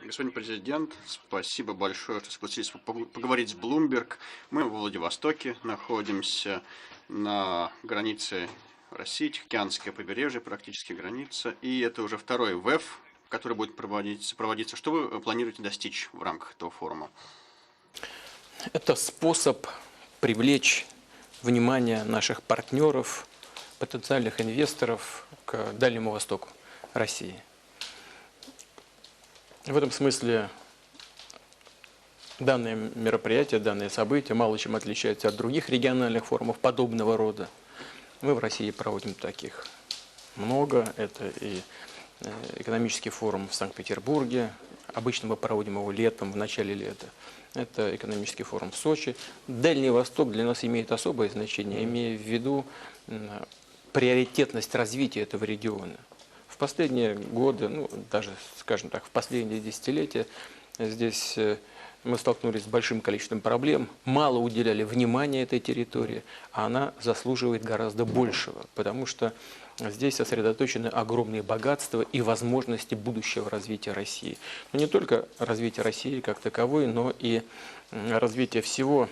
Господин президент, спасибо большое, что согласились поговорить с Bloomberg. Мы в Владивостоке находимся на границе России, Тихоокеанское побережье, практически граница. И это уже второй ВЭФ, который будет проводиться. Что вы планируете достичь в рамках этого форума? Это способ привлечь внимание наших партнеров, потенциальных инвесторов к Дальнему Востоку России. В этом смысле данное мероприятие, данное событие мало чем отличается от других региональных форумов подобного рода. Мы в России проводим таких много. Это и экономический форум в Санкт-Петербурге. Обычно мы проводим его летом, в начале лета. Это экономический форум в Сочи. Дальний Восток для нас имеет особое значение, имея в виду приоритетность развития этого региона. В последние годы, даже, скажем так, в последние десятилетия здесь мы столкнулись с большим количеством проблем, мало уделяли внимания этой территории, а она заслуживает гораздо большего, потому что здесь сосредоточены огромные богатства и возможности будущего развития России. Но не только развитие России как таковой, но и развитие всего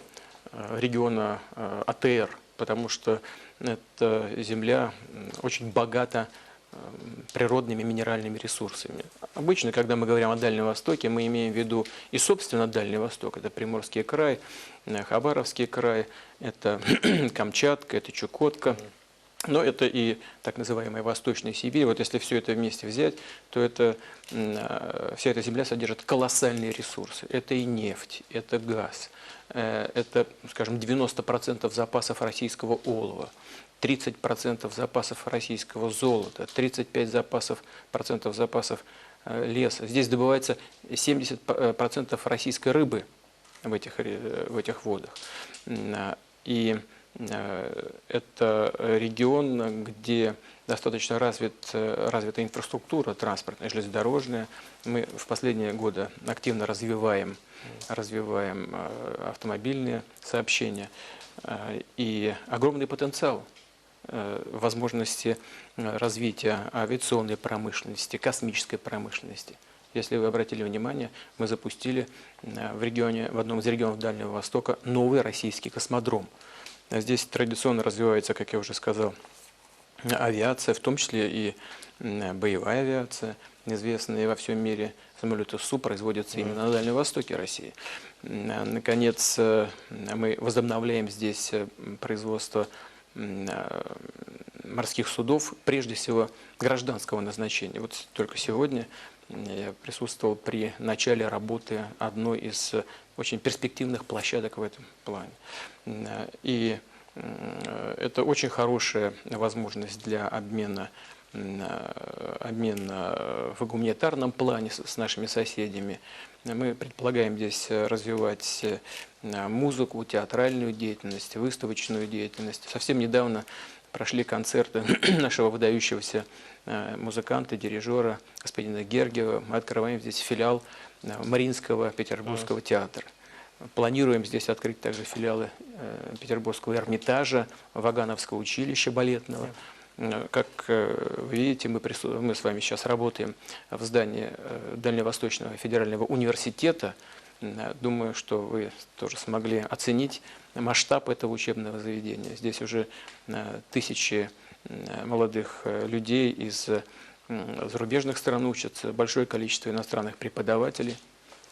региона АТР, потому что эта земля очень богата природными минеральными ресурсами. Обычно, когда мы говорим о Дальнем Востоке, мы имеем в виду и, собственно, Дальний Восток. Это Приморский край, Хабаровский край, это Камчатка, это Чукотка. Но это и так называемая Восточная Сибирь. Вот если все это вместе взять, то вся эта земля содержит колоссальные ресурсы. Это и нефть, это газ, это, скажем, 90% запасов российского олова, 30% запасов российского золота, 35% запасов леса. Здесь добывается 70% российской рыбы в этих водах. И это регион, где достаточно развита инфраструктура транспортная, железнодорожная. Мы в последние годы активно развиваем автомобильные сообщения. И огромный потенциал возможности развития авиационной промышленности, космической промышленности. Если вы обратили внимание, мы запустили в одном из регионов Дальнего Востока новый российский космодром. Здесь традиционно развивается, как я уже сказал, авиация, в том числе и боевая авиация. Известные во всем мире самолеты СУ производятся именно на Дальнем Востоке России. Наконец, мы возобновляем здесь производство морских судов, прежде всего гражданского назначения. Вот только сегодня я присутствовал при начале работы одной из очень перспективных площадок в этом плане. И это очень хорошая возможность для обмена в гуманитарном плане с нашими соседями. Мы предполагаем здесь развивать музыку, театральную деятельность, выставочную деятельность. Совсем недавно прошли концерты нашего выдающегося музыканта, дирижера, господина Гергиева. Мы открываем здесь филиал Мариинского Петербургского театра. Планируем здесь открыть также филиалы Петербургского Эрмитажа, Вагановского училища балетного. Как вы видите, мы с вами сейчас работаем в здании Дальневосточного федерального университета. Думаю, что вы тоже смогли оценить масштаб этого учебного заведения. Здесь уже тысячи молодых людей из зарубежных стран учатся, большое количество иностранных преподавателей.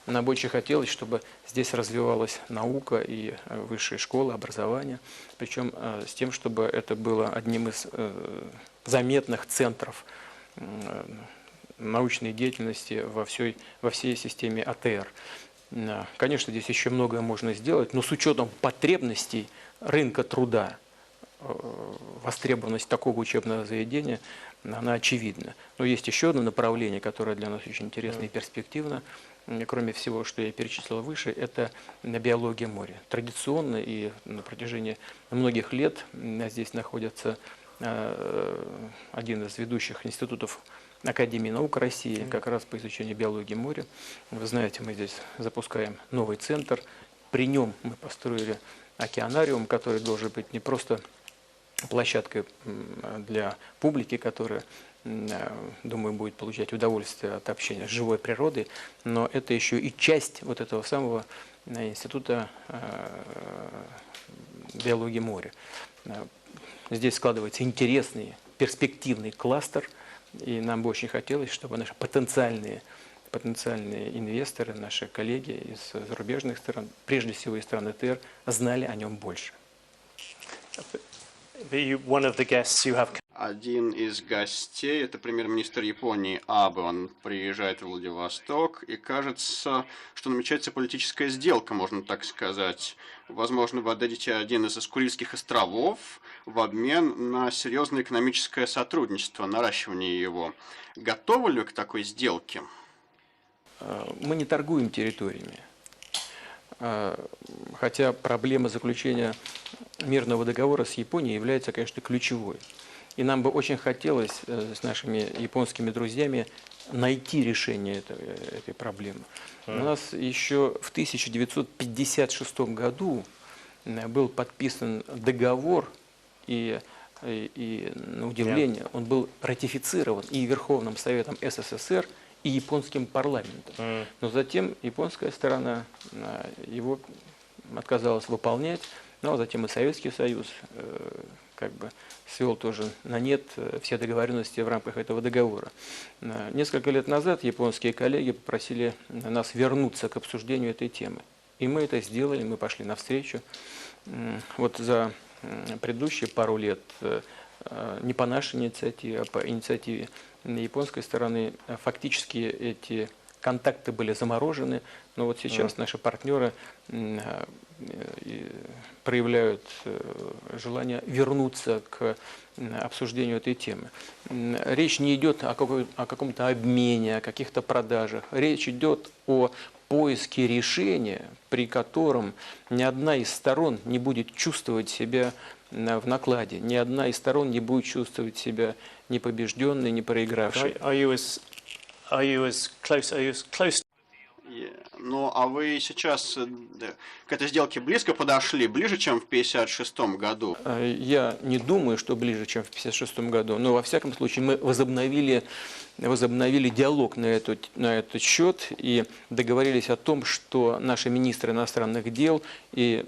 Нам бы очень хотелось, чтобы здесь развивалась наука и высшая школа, образование, причем с тем, чтобы это было одним из заметных центров научной деятельности во всей системе АТР. Конечно, здесь еще многое можно сделать, но с учетом потребностей рынка труда, востребованность такого учебного заведения, она очевидна. Но есть еще одно направление, которое для нас очень интересно и перспективно. Кроме всего, что я перечислил выше, это биология моря. Традиционно и на протяжении многих лет здесь находится один из ведущих институтов Академии наук России, как раз по изучению биологии моря. Вы знаете, мы здесь запускаем новый центр. При нем мы построили океанариум, который должен быть не просто площадкой для публики, которая думаю, будет получать удовольствие от общения с живой природой, но это еще и часть вот этого самого института биологии моря. Здесь складывается интересный, перспективный кластер, и нам бы очень хотелось, чтобы наши потенциальные инвесторы, наши коллеги из зарубежных стран, прежде всего из стран ЭТР, знали о нем больше. Один из гостей, это премьер-министр Японии Абе, он приезжает в Владивосток, и кажется, что намечается политическая сделка, можно так сказать. Возможно, вы отдадите один из Курильских островов в обмен на серьезное экономическое сотрудничество, наращивание его. Готовы ли вы к такой сделке? Мы не торгуем территориями. Хотя проблема заключения мирного договора с Японией является, конечно, ключевой. И нам бы очень хотелось с нашими японскими друзьями найти решение этой проблемы. У нас еще в 1956 году был подписан договор, и на удивление он был ратифицирован и Верховным Советом СССР, и японским парламентом. Но затем японская сторона его отказалась выполнять, ну а затем и Советский Союз как бы свел тоже на нет все договоренности в рамках этого договора. Несколько лет назад японские коллеги попросили нас вернуться к обсуждению этой темы. И мы это сделали, мы пошли навстречу. Вот за предыдущие пару лет, не по нашей инициативе, а по инициативе японской стороны, фактически эти контакты были заморожены, но вот сейчас наши партнеры проявляют желание вернуться к обсуждению этой темы. Речь не идет о каком-то обмене, о каких-то продажах. Речь идет о поиске решения, при котором ни одна из сторон не будет чувствовать себя в накладе, ни одна из сторон не будет чувствовать себя не побежденной, не проигравшей. Ну, а вы сейчас к этой сделке близко подошли, ближе, чем в 1956 году? Я не думаю, что ближе, чем в 1956 году, но во всяком случае мы возобновили диалог на этот счет и договорились о том, что наши министры иностранных дел и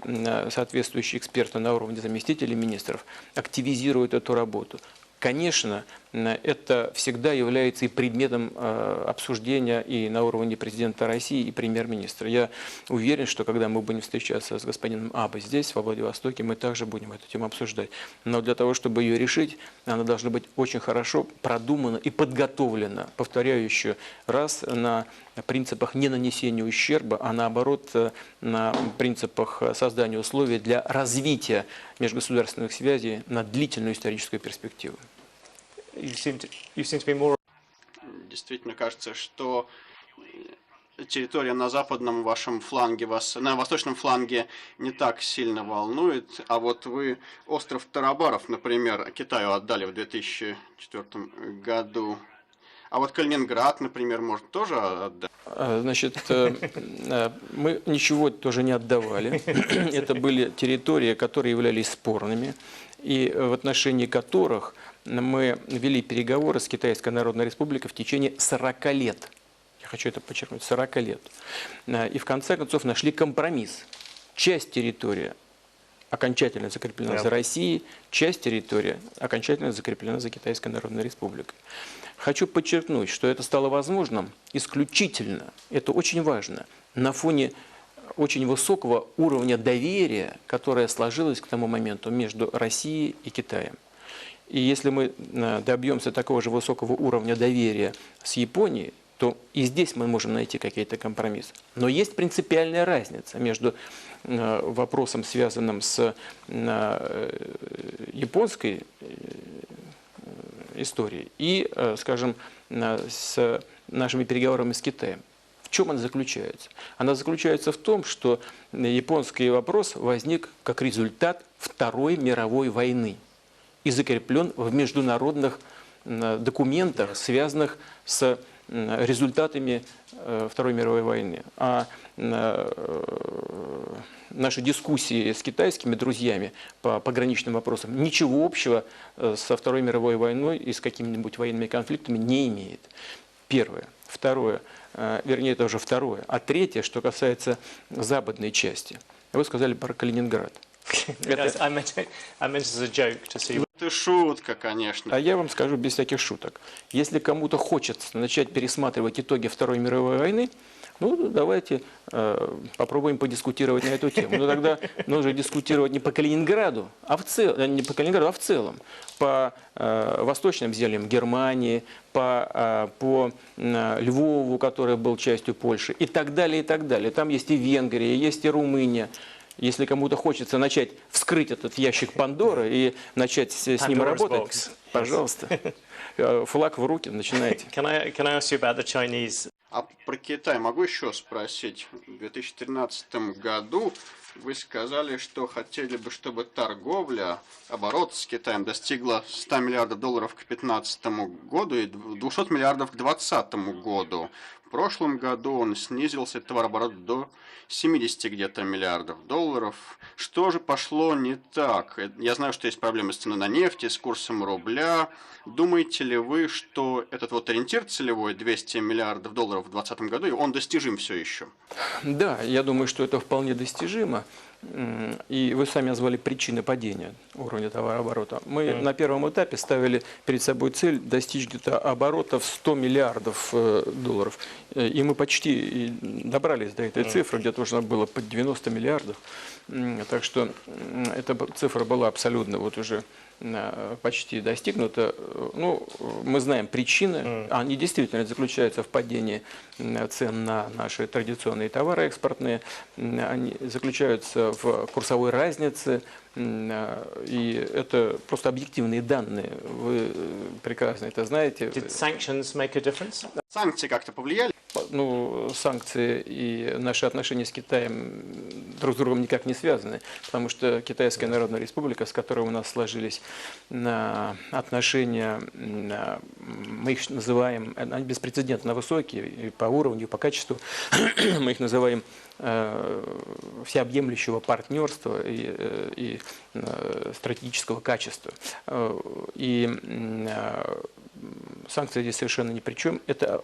соответствующие эксперты на уровне заместителей министров активизируют эту работу. Конечно, это всегда является и предметом обсуждения и на уровне президента России, и премьер-министра. Я уверен, что когда мы будем встречаться с господином Абе здесь, во Владивостоке, мы также будем эту тему обсуждать. Но для того, чтобы ее решить, она должна быть очень хорошо продумана и подготовлена, повторяю еще раз, на принципах не нанесения ущерба, а наоборот на принципах создания условий для развития межгосударственных связей на длительную историческую перспективу. Действительно кажется, что территория на западном вашем фланге на восточном фланге не так сильно волнует, а вот вы остров Тарабаров, например, Китаю отдали в 2004 году. А вот Калининград, например, может тоже отдать? Значит, мы ничего тоже не отдавали. Это были территории, которые являлись спорными, и в отношении которых мы вели переговоры с Китайской Народной Республикой в течение 40 лет. Я хочу это подчеркнуть, 40 лет. И в конце концов нашли компромисс. Часть территории окончательно закреплена за Россией, часть территории окончательно закреплена за Китайской Народной Республикой. Хочу подчеркнуть, что это стало возможным исключительно, это очень важно, на фоне очень высокого уровня доверия, которое сложилось к тому моменту между Россией и Китаем. И если мы добьемся такого же высокого уровня доверия с Японией, то и здесь мы можем найти какие-то компромиссы. Но есть принципиальная разница между вопросом, связанным с японской историей и, скажем, с нашими переговорами с Китаем. В чем она заключается? Она заключается в том, что японский вопрос возник как результат Второй мировой войны и закреплен в международных документах, связанных с результатами Второй мировой войны. А наши дискуссии с китайскими друзьями по пограничным вопросам ничего общего со Второй мировой войной и с какими-нибудь военными конфликтами не имеет. Первое. Второе. Вернее, это уже второе. А третье, что касается западной части. Вы сказали про Калининград. I meant it as a joke to see. Это шутка, конечно. А я вам скажу без всяких шуток. Если кому-то хочется начать пересматривать итоги Второй мировой войны, ну, давайте попробуем подискутировать на эту тему. Но тогда нужно дискутировать не по Калининграду, а в целом, не по Калининграду, а в целом. По восточным землям Германии, по Львову, который был частью Польши, и так далее, и так далее. Там есть и Венгрия, есть и Румыния. Если кому-то хочется начать вскрыть этот ящик Пандоры и начать с ним Pandora's работать, box. пожалуйста, флаг в руки, начинайте. Can I ask you about the Chinese? А про Китай могу еще спросить? В 2013 году вы сказали, что хотели бы, чтобы торговля, оборот с Китаем достигла 100 миллиардов долларов к 2015 году и 200 миллиардов к 2020 году. В прошлом году он снизился, товарооборот, до 70 где-то миллиардов долларов. Что же пошло не так? Я знаю, что есть проблемы с ценой на нефть, с курсом рубля. Думаете ли вы, что этот вот ориентир целевой 200 миллиардов долларов в 2020 году, он достижим все еще? Да, я думаю, что это вполне достижимо. И вы сами назвали причины падения уровня товарооборота. Мы на первом этапе ставили перед собой цель достичь где-то оборота в 100 миллиардов долларов. И мы почти добрались до этой цифры, где-то уже было под 90 миллиардов. Так что эта цифра была абсолютно вот уже почти достигнута. Ну, мы знаем причины. Они действительно заключаются в падении цен на наши традиционные товары экспортные. Они заключаются в курсовой разнице. И это просто объективные данные. Вы прекрасно это знаете. Did sanctions make a difference? Санкции как-то повлияли? Ну, санкции и наши отношения с Китаем друг с другом никак не связаны, потому что Китайская Народная Республика, с которой у нас сложились отношения, мы их называем, они беспрецедентно высокие и по уровню, и по качеству, мы их называем всеобъемлющего партнерства и стратегического качества. И санкции здесь совершенно ни при чем. Это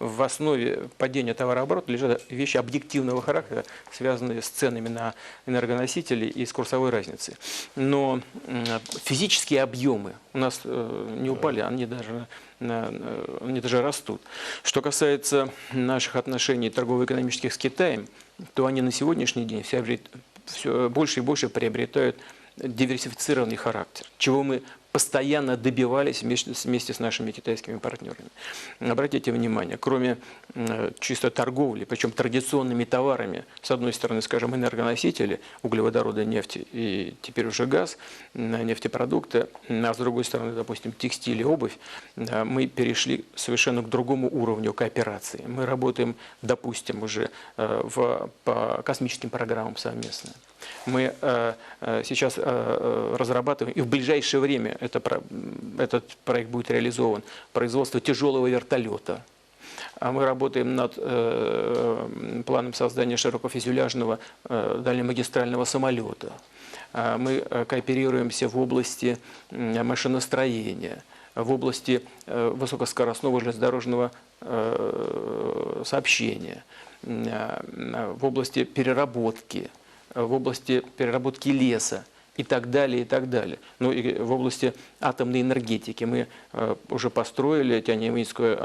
в основе падения товарооборота лежат вещи объективного характера, связанные с ценами на энергоносители и с курсовой разницей. Но физические объемы у нас не упали, они даже растут. Что касается наших отношений торгово-экономических с Китаем, то они на сегодняшний день все больше и больше приобретают диверсифицированный характер, чего мы постоянно добивались вместе с нашими китайскими партнерами. Обратите внимание, кроме чисто торговли, причем традиционными товарами, с одной стороны, скажем, энергоносители, углеводороды, нефть и теперь уже газ, нефтепродукты, а с другой стороны, допустим, текстиль и обувь, мы перешли совершенно к другому уровню кооперации. Мы работаем, допустим, уже по космическим программам совместно. Мы сейчас разрабатываем, и в ближайшее время этот проект будет реализован, производство тяжелого вертолета. Мы работаем над планом создания широкофюзеляжного дальнемагистрального самолета. Мы кооперируемся в области машиностроения, в области высокоскоростного железнодорожного сообщения, в области переработки, в области переработки леса и так далее, и так далее. Ну и в области атомной энергетики мы уже построили Тяньаньваньскую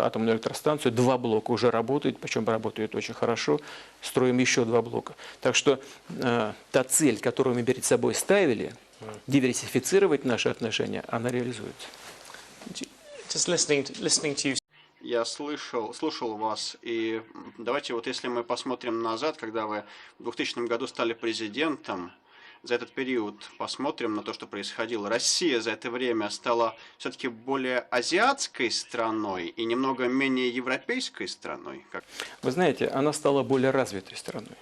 атомную электростанцию. 2 блока уже работают, причем работают очень хорошо. Строим еще 2 блока. Так что та цель, которую мы перед собой ставили, диверсифицировать наши отношения, она реализуется. Just listening to you. Я слушал вас, и давайте вот если мы посмотрим назад, когда вы в 2000 году стали президентом, за этот период посмотрим на то, что происходило. Россия за это время стала все-таки более азиатской страной и немного менее европейской страной. Вы знаете, она стала более развитой страной.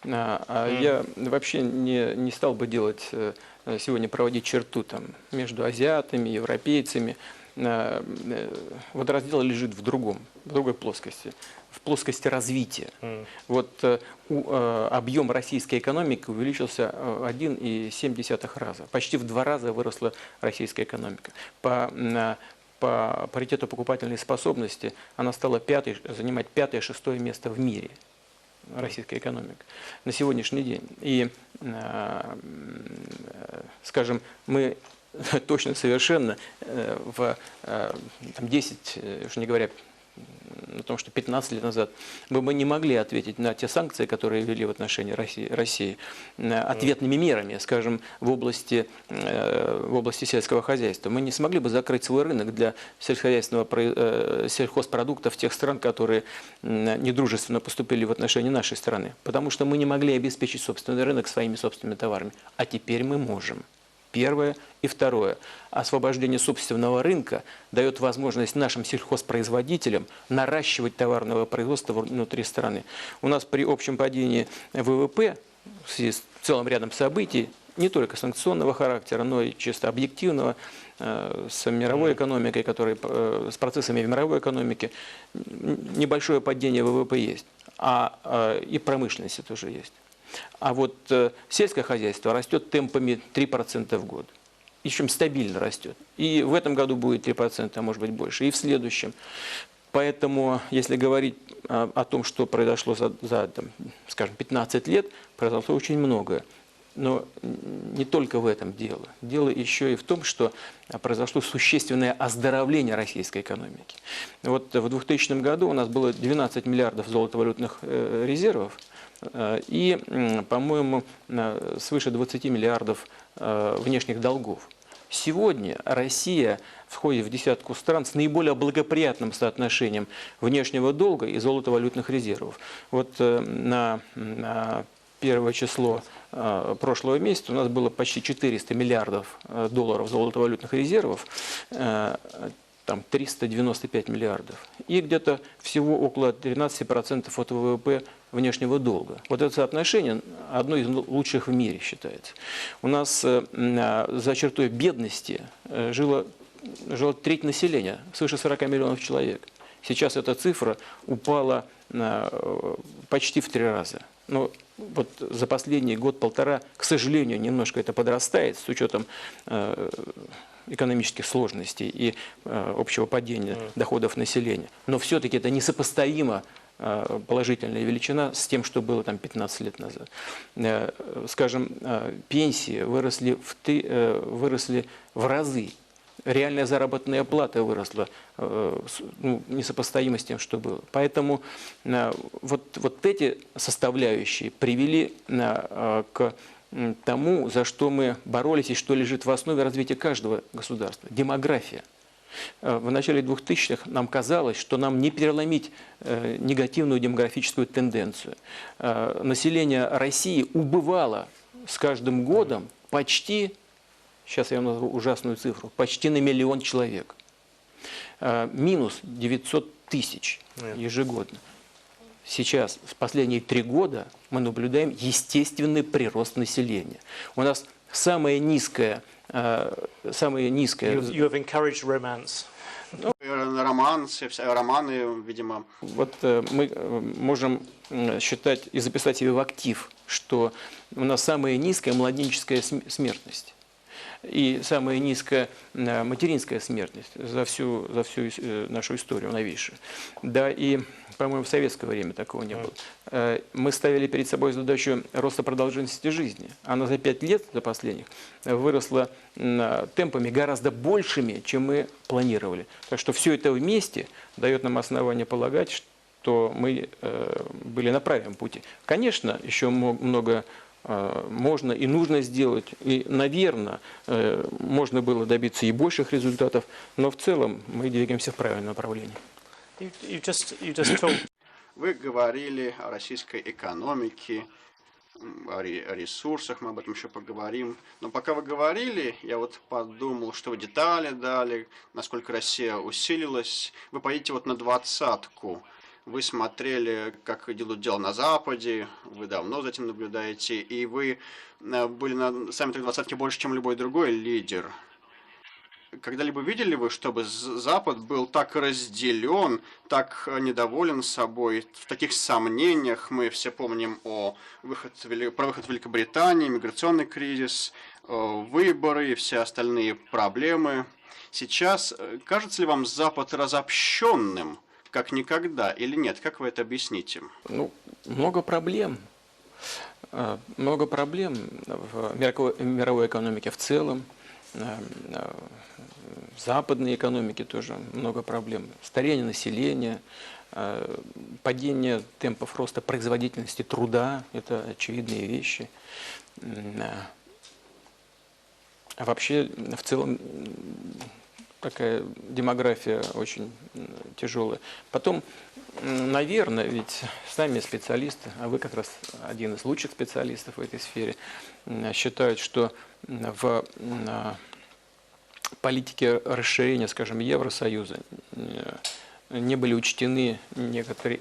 Я вообще не стал бы сегодня проводить черту между азиатами, европейцами. водораздел лежит в другой плоскости, в плоскости развития. Вот объем российской экономики увеличился 1,7 раза. Почти в 2 раза выросла российская экономика. По паритету покупательной способности она стала занимать 5-6 место в мире. Российская экономика на сегодняшний день. И, скажем, мы точно совершенно в 10, уж не говоря о том, что 15 лет назад мы бы не могли ответить на те санкции, которые ввели в отношении России ответными мерами, скажем, в области сельского хозяйства. Мы не смогли бы закрыть свой рынок для сельхозпродуктов тех стран, которые недружественно поступили в отношении нашей страны, потому что мы не могли обеспечить собственный рынок своими собственными товарами. А теперь мы можем. Первое. И второе. Освобождение собственного рынка дает возможность нашим сельхозпроизводителям наращивать товарное производство внутри страны. У нас при общем падении ВВП в связи с целым рядом событий, не только санкционного характера, но и чисто объективного, с мировой экономикой, с процессами в мировой экономике, небольшое падение ВВП есть, и промышленности тоже есть. А вот сельское хозяйство растет темпами 3% в год. Причем стабильно растет. И в этом году будет 3%, а может быть больше, и в следующем. Поэтому, если говорить о том, что произошло за скажем, 15 лет, произошло очень многое. Но не только в этом дело. Дело еще и в том, что произошло существенное оздоровление российской экономики. Вот в 2000 году у нас было 12 миллиардов золотовалютных резервов, и, по-моему, свыше 20 миллиардов внешних долгов. Сегодня Россия входит в десятку стран с наиболее благоприятным соотношением внешнего долга и золотовалютных резервов. Вот на 1 число прошлого месяца у нас было почти 400 миллиардов долларов золотовалютных резервов, там 395 миллиардов. И где-то всего около 13% от ВВП внешнего долга. Вот это соотношение одно из лучших в мире считается. У нас за чертой бедности жило треть населения, свыше 40 миллионов человек. Сейчас эта цифра упала почти в 3 раза. Но вот за последний год-полтора, к сожалению, немножко это подрастает с учетом экономических сложностей и общего падения доходов населения. Но все-таки это несопоставимо положительная величина с тем, что было там 15 лет назад. Скажем, пенсии выросли в разы. Реальная заработная плата выросла несопоставимо с тем, что было. Поэтому вот эти составляющие привели к тому, за что мы боролись и что лежит в основе развития каждого государства – демография. В начале 2000-х нам казалось, что нам не переломить негативную демографическую тенденцию. Население России убывало с каждым годом почти, сейчас я вам назову ужасную цифру, почти на 1 миллион человек. Минус 900 тысяч ежегодно. Сейчас, в последние 3 года, мы наблюдаем естественный прирост населения. У нас самая низкая... You have encouraged romance. Романы, видимо. Вот мы можем считать и записать себе в актив, что у нас самая низкая младенческая смертность и самая низкая материнская смертность за всю нашу историю новейшую. Да, и, по-моему, в советское время такого не было. Мы ставили перед собой задачу роста продолжительности жизни. Она за 5 лет, за последних, выросла темпами гораздо большими, чем мы планировали. Так что все это вместе дает нам основание полагать, что мы были на правильном пути. Конечно, еще много можно и нужно сделать, и, наверное, можно было добиться и больших результатов, но в целом мы двигаемся в правильном направлении. You just talked. Вы говорили о российской экономике, о ресурсах, мы об этом еще поговорим. Но пока вы говорили, я вот подумал, что вы детали дали, насколько Россия усилилась. Вы поедете вот на 20-ку. Вы смотрели, как идут дела на Западе, вы давно за этим наблюдаете, и вы были на саммите 20-ки больше, чем любой другой лидер. когда-либо видели вы, чтобы Запад был так разделен, так недоволен собой, в таких сомнениях? Мы все помним про выход Великобритании, миграционный кризис, выборы и все остальные проблемы. Сейчас кажется ли вам Запад разобщенным, как никогда, или нет? Как вы это объясните? Ну, много проблем. Много проблем в мировой экономике в целом, в западной экономике тоже много проблем. Старение населения, падение темпов роста производительности труда – это очевидные вещи. А вообще, в целом, такая демография очень тяжелая. Потом, наверное, ведь сами специалисты, а вы как раз один из лучших специалистов в этой сфере, считают, что в политике расширения, скажем, Евросоюза не были учтены некоторые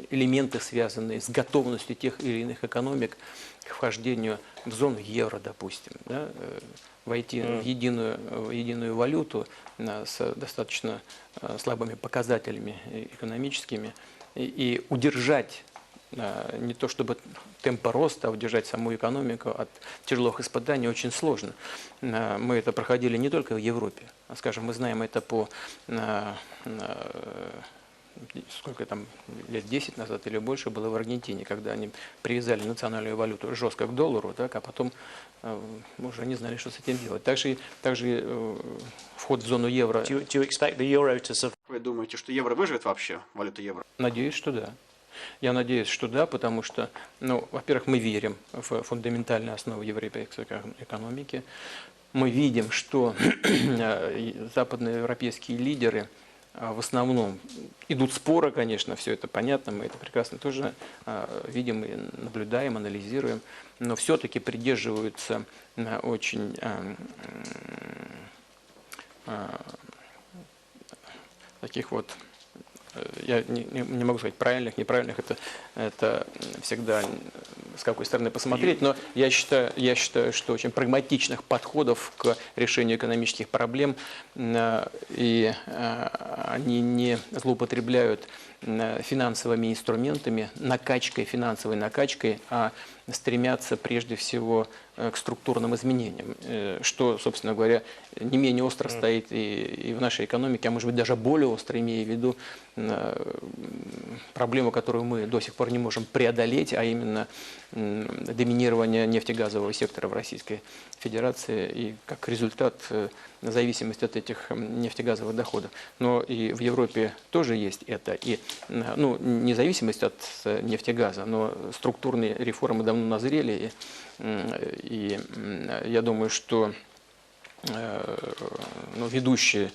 элементы, связанные с готовностью тех или иных экономик к вхождению в зону евро, допустим, да, войти в единую валюту с достаточно слабыми показателями экономическими и удержать не то чтобы темпа роста, а удержать саму экономику от тяжелых испытаний очень сложно. Мы это проходили не только в Европе, а, скажем, мы знаем это по сколько там, лет 10 назад или больше было в Аргентине, когда они привязали национальную валюту жестко к доллару, так, а потом уже не знали, что с этим делать. Также вход в зону евро. Do you expect the euro to survive? Вы думаете, что евро выживет вообще, валюта евро? Надеюсь, что да. Я надеюсь, что да, потому что, ну, во-первых, мы верим в фундаментальные основы европейской экономики. Мы видим, что западноевропейские лидеры в основном идут споры, конечно, все это понятно, мы это прекрасно тоже видим и наблюдаем, анализируем, но все-таки придерживаются очень таких вот, я не могу сказать правильных, неправильных, это всегда с какой стороны посмотреть, но я считаю, что очень прагматичных подходов к решению экономических проблем, и они не злоупотребляют финансовыми инструментами, финансовой накачкой, а стремятся прежде всего к структурным изменениям, что, собственно говоря, не менее остро стоит и в нашей экономике, а может быть даже более остро, имея в виду проблему, которую мы до сих пор не можем преодолеть, а именно доминирование нефтегазового сектора в Российской Федерации и как результат зависимость от этих нефтегазовых доходов. Но и в Европе тоже есть это. И, ну, не зависимость от нефтегаза, но структурные реформы давно назрели. И я думаю, что ведущие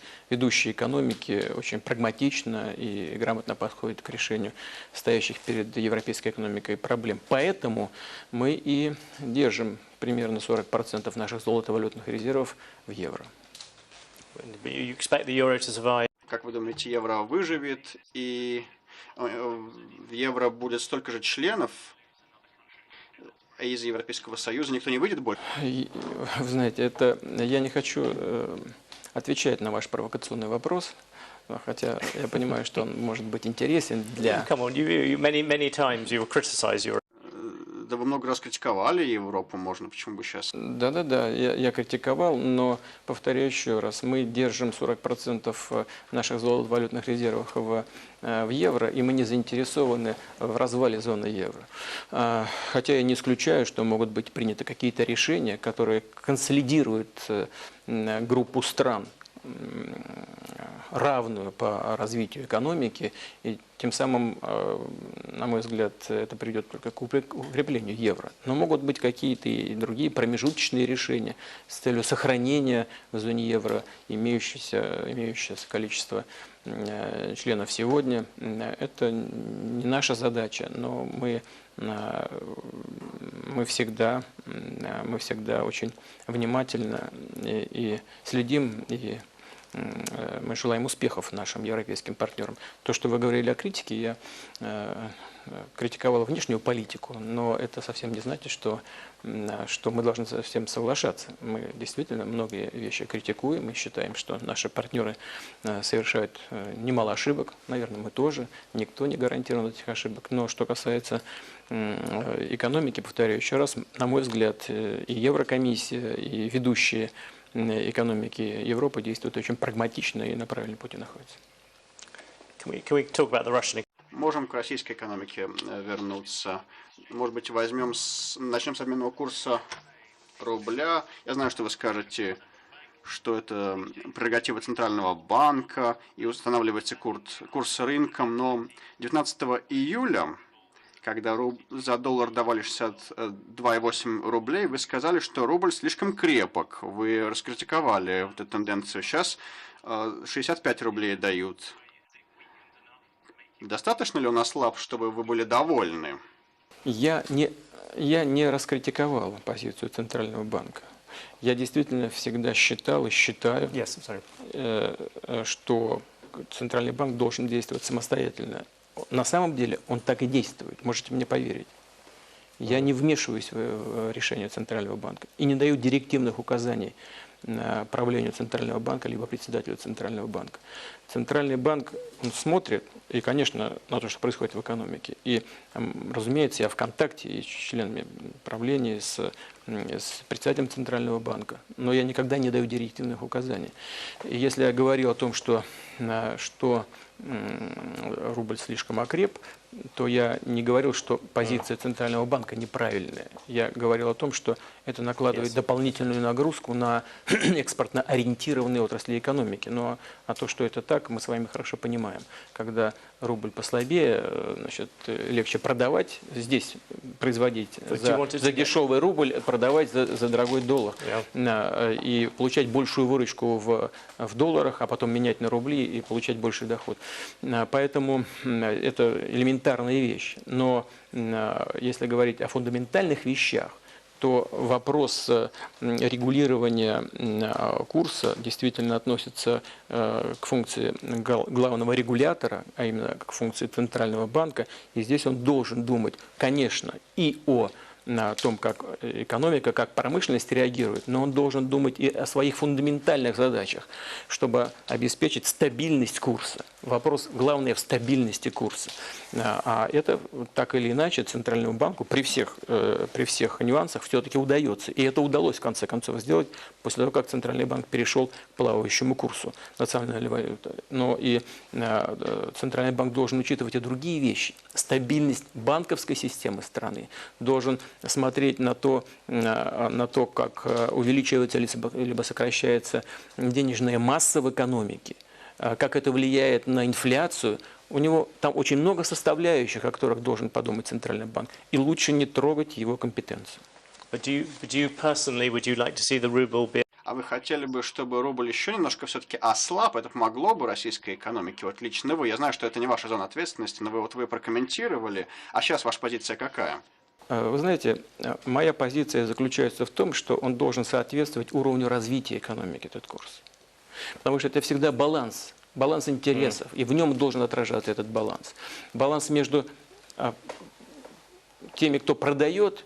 экономики очень прагматично и грамотно подходят к решению стоящих перед европейской экономикой проблем. Поэтому мы и держим примерно 40% наших золотовалютных резервов в евро. You expect the euro to survive? Как вы думаете, евро выживет и в евро будет столько же членов, а из Европейского Союза никто не выйдет больше? Вы знаете, я не хочу отвечать на ваш провокационный вопрос, хотя я понимаю, что он может быть интересен для... Come on, many times you will criticize Europe. Да вы много раз критиковали Европу, можно, почему бы сейчас? Да, я критиковал, но повторяю еще раз, мы держим 40% наших золотовалютных резервов в евро, и мы не заинтересованы в развале зоны евро. Хотя я не исключаю, что могут быть приняты какие-то решения, которые консолидируют группу стран, равную по развитию экономики, и тем самым, на мой взгляд, это приведет только к укреплению евро. Но могут быть какие-то и другие промежуточные решения с целью сохранения в зоне евро имеющееся количество членов сегодня. Это не наша задача, но мы всегда очень внимательно и следим, и мы желаем успехов нашим европейским партнерам. То, что вы говорили о критике, я критиковал внешнюю политику, но это совсем не значит, что мы должны со всем соглашаться. Мы действительно многие вещи критикуем и считаем, что наши партнеры совершают немало ошибок. Наверное, мы тоже. Никто не гарантирован этих ошибок. Но что касается экономики, повторяю еще раз, на мой взгляд, и Еврокомиссия, и ведущие экономики Европы действуют очень прагматично и на правильном пути находятся. Can we talk about the Russian? Можем к российской экономике вернуться. Может быть, начнем с обменного курса рубля. Я знаю, что вы скажете, что это прерогатива Центрального банка и устанавливается курс рынком, но 19 июля, когда за доллар давали 62,8 рублей, вы сказали, что рубль слишком крепок. Вы раскритиковали вот эту тенденцию. Сейчас 65 рублей дают. Достаточно ли он ослаб, чтобы вы были довольны? Я не раскритиковал позицию Центрального банка. Я действительно всегда считал и считаю, Yes, sorry. что Центральный банк должен действовать самостоятельно. На самом деле он так и действует, можете мне поверить. Я не вмешиваюсь в решение Центрального банка и не даю директивных указаний правлению Центрального банка либо председателю Центрального банка. Центральный банк смотрит, и, конечно, на то, что происходит в экономике. И, разумеется, я в контакте и с членами правления, с председателем Центрального банка, но я никогда не даю директивных указаний. И если я говорил о том, что рубль слишком окреп, то я не говорил, что позиция Центрального банка неправильная. Я говорил о том, что это накладывает дополнительную нагрузку на экспортно ориентированные отрасли экономики. Но то, что это так, мы с вами хорошо понимаем. Когда рубль послабее, значит, легче продавать, здесь производить за дешевый рубль, продавать за дорогой доллар. И получать большую выручку в долларах, а потом менять на рубли и получать больший доход. Поэтому это элементарная вещь. Но если говорить о фундаментальных вещах, то вопрос регулирования курса действительно относится к функции главного регулятора, а именно к функции Центрального банка. И здесь он должен думать, конечно, и о том, как экономика, как промышленность реагирует, но он должен думать и о своих фундаментальных задачах, чтобы обеспечить стабильность курса. Вопрос главный в стабильности курса. А это так или иначе Центральному банку при всех нюансах все-таки удается. И это удалось в конце концов сделать после того, как Центральный банк перешел к плавающему курсу национальной валюты. Но и Центральный банк должен учитывать и другие вещи. Стабильность банковской системы страны, должен смотреть на то, как увеличивается либо сокращается денежная масса в экономике, как это влияет на инфляцию. У него там очень много составляющих, о которых должен подумать Центральный банк. И лучше не трогать его компетенцию. А вы хотели бы, чтобы рубль еще немножко все-таки ослаб? Это помогло бы российской экономике? Вот лично вы. Я знаю, что это не ваша зона ответственности, но вы прокомментировали. А сейчас ваша позиция какая? Вы знаете, моя позиция заключается в том, что он должен соответствовать уровню развития экономики, этот курс. Потому что это всегда баланс интересов, и в нем должен отражаться этот баланс. Баланс между теми, кто продает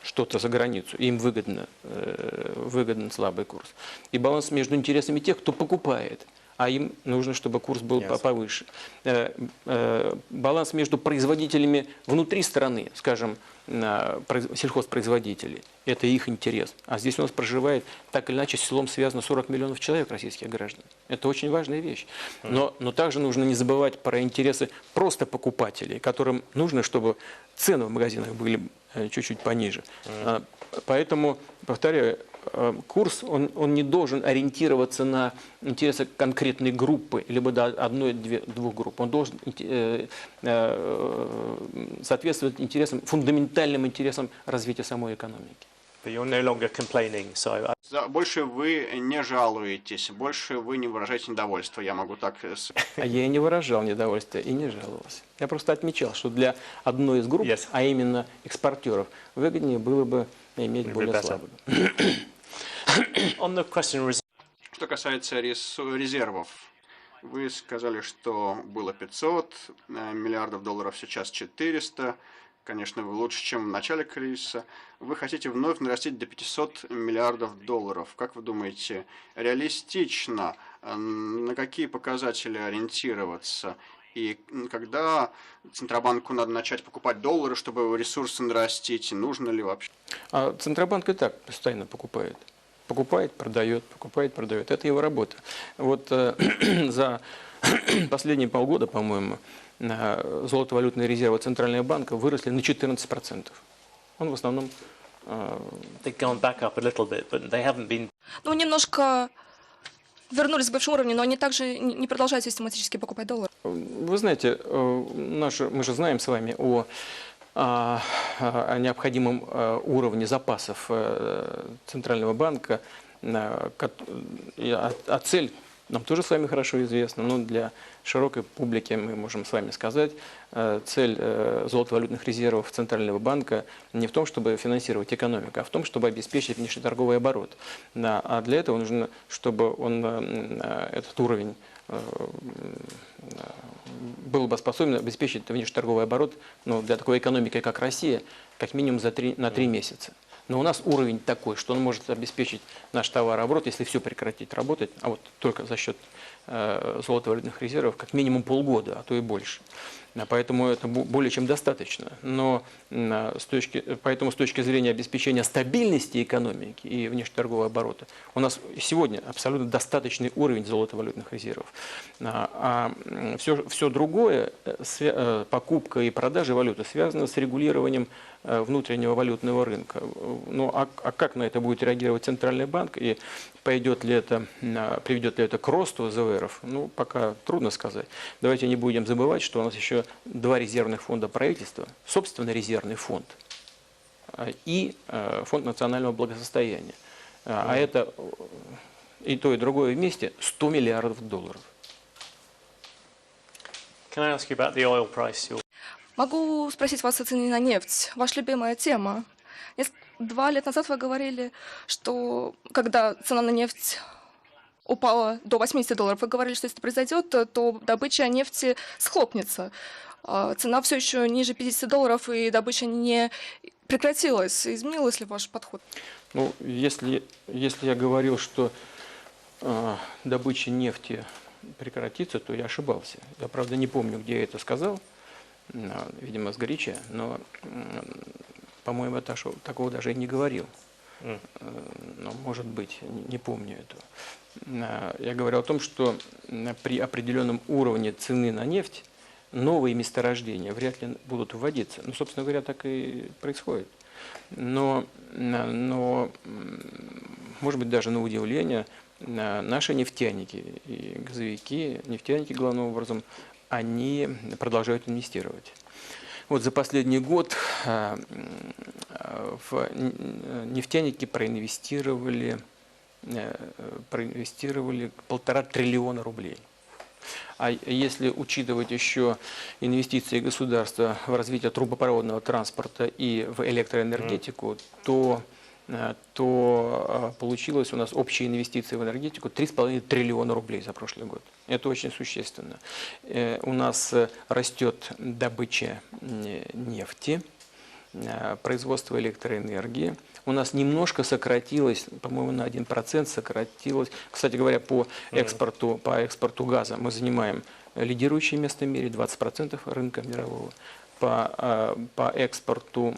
что-то за границу, им выгоден слабый курс, и баланс между интересами тех, кто покупает, а им нужно, чтобы курс был повыше. Баланс между производителями внутри страны, скажем, сельхозпроизводителей, это их интерес. А здесь у нас проживает, так или иначе, с селом связано 40 миллионов человек, российских граждан. Это очень важная вещь. Но также нужно не забывать про интересы просто покупателей, которым нужно, чтобы цены в магазинах были чуть-чуть пониже. Поэтому, повторяю, курс, он не должен ориентироваться на интересы конкретной группы, либо до одной-двух групп. Он должен соответствовать фундаментальным интересам развития самой экономики. Больше вы не жалуетесь, больше вы не выражаете недовольство. Я могу так... А я и не выражал недовольствия, и не жаловался. Я просто отмечал, что для одной из групп, а именно экспортеров, выгоднее было бы иметь более слабую. Что Что касается резервов, вы сказали, что было 500 миллиардов долларов, сейчас 400. Конечно, вы лучше, чем в начале кризиса. Вы хотите вновь нарастить до 500 миллиардов долларов. Как вы думаете, реалистично, на какие показатели ориентироваться? И когда Центробанку надо начать покупать доллары, чтобы ресурсы нарастить? Нужно ли вообще? А Центробанк и так постоянно покупает. Покупает, продает. Это его работа. Вот за последние полгода, по-моему, золотовалютные резервы Центрального банка выросли на 14%. Он в основном... They've gone back up a little bit, but they haven't been. Ну, немножко вернулись к бывшему уровню, но они также не продолжают систематически покупать доллар. Вы знаете, мы же знаем с вами о необходимом уровне запасов Центрального банка, а цель нам тоже с вами хорошо известна, но для широкой публики мы можем с вами сказать, цель золотовалютных резервов Центрального банка не в том, чтобы финансировать экономику, а в том, чтобы обеспечить внешнеторговый оборот. А для этого нужно, чтобы этот уровень был бы способен обеспечить внешнеторговый оборот, для такой экономики, как Россия, как минимум на 3 месяца. Но у нас уровень такой, что он может обеспечить наш товарооборот, если все прекратить работать, а вот только за счет золотовалютных резервов, как минимум полгода, а то и больше. Поэтому это более чем достаточно. Но поэтому с точки зрения обеспечения стабильности экономики и внешнеторгового оборота у нас сегодня абсолютно достаточный уровень золотовалютных резервов. А все другое, покупка и продажа валюты, связано с регулированием внутреннего валютного рынка. А как на это будет реагировать Центральный банк и приведет ли это к росту ЗВРов? Пока трудно сказать. Давайте не будем забывать, что у нас еще 2 резервных фонда правительства, собственный резервный фонд и фонд национального благосостояния. А это и то, и другое вместе 100 миллиардов долларов. Can I ask you about the oil price? Могу спросить вас о цене на нефть. Ваша любимая тема. 2 лет назад вы говорили, что когда цена на нефть упала до 80 долларов, вы говорили, что если это произойдет, то добыча нефти схлопнется. Цена все еще ниже 50 долларов, и добыча не прекратилась. Изменилось ли ваш подход? Если я говорил, что добыча нефти прекратится, то я ошибался. Я, правда, не помню, где я это сказал, видимо, сгоряча, но, по-моему, я такого даже и не говорил. Но, может быть, не помню этого. Я говорил о том, что при определенном уровне цены на нефть новые месторождения вряд ли будут вводиться. Собственно говоря, так и происходит. Но может быть, даже на удивление, наши нефтяники и газовики, нефтяники главным образом, они продолжают инвестировать. Вот за последний год нефтяники проинвестировали 1,5 триллиона рублей. А если учитывать еще инвестиции государства в развитие трубопроводного транспорта и в электроэнергетику, то получилось у нас общие инвестиции в энергетику 3,5 триллиона рублей за прошлый год. Это очень существенно. У нас растет добыча нефти, производство электроэнергии. У нас немножко сократилось, по-моему, на 1% сократилось. Кстати говоря, по экспорту газа мы занимаем лидирующее место в мире, 20% рынка мирового. По экспорту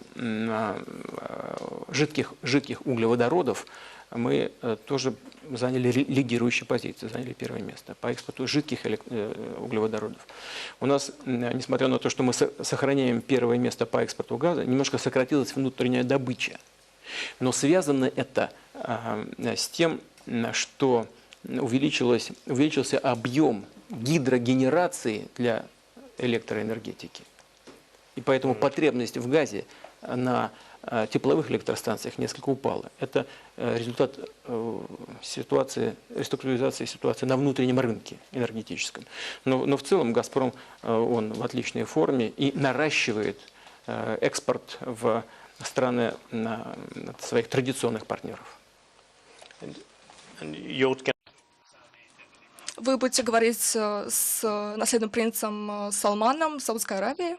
жидких углеводородов мы тоже заняли лидирующую позицию, заняли первое место по экспорту жидких углеводородов. У нас, несмотря на то, что мы сохраняем первое место по экспорту газа, немножко сократилась внутренняя добыча. Но связано это с тем, что увеличился объем гидрогенерации для электроэнергетики. И поэтому потребность в газе на тепловых электростанциях несколько упала. Это результат реструктуризации ситуации на внутреннем рынке энергетическом. Но в целом «Газпром» он в отличной форме и наращивает экспорт в страны своих традиционных партнеров. вы будете говорить с наследным принцем Салманом Саудской Аравии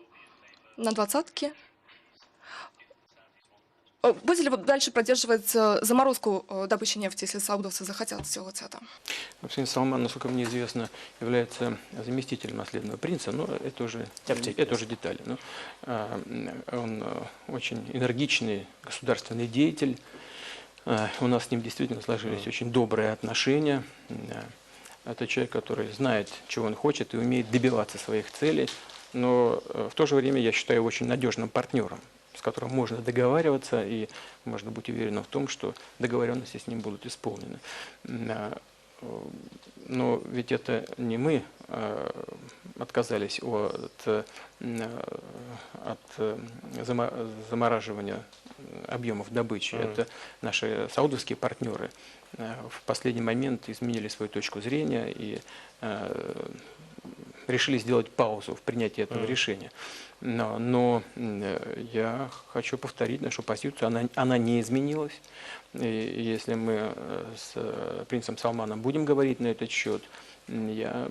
на 20-ке. Будете ли вы дальше поддерживать заморозку добычи нефти, если саудовцы захотят сделать это? Принц Салман, насколько мне известно, является заместителем наследного принца, но это уже детали. Но, он очень энергичный государственный деятель. У нас с ним действительно сложились очень добрые отношения. Это человек, который знает, чего он хочет и умеет добиваться своих целей, но в то же время я считаю его очень надежным партнером, с которым можно договариваться, и можно быть уверенным в том, что договоренности с ним будут исполнены. Но ведь это не мы отказались от замораживания объемов добычи. Это наши саудовские партнеры в последний момент изменили свою точку зрения и решили сделать паузу в принятии этого решения. Но я хочу повторить нашу позицию, она не изменилась. И если мы с принцем Салманом будем говорить на этот счет, я,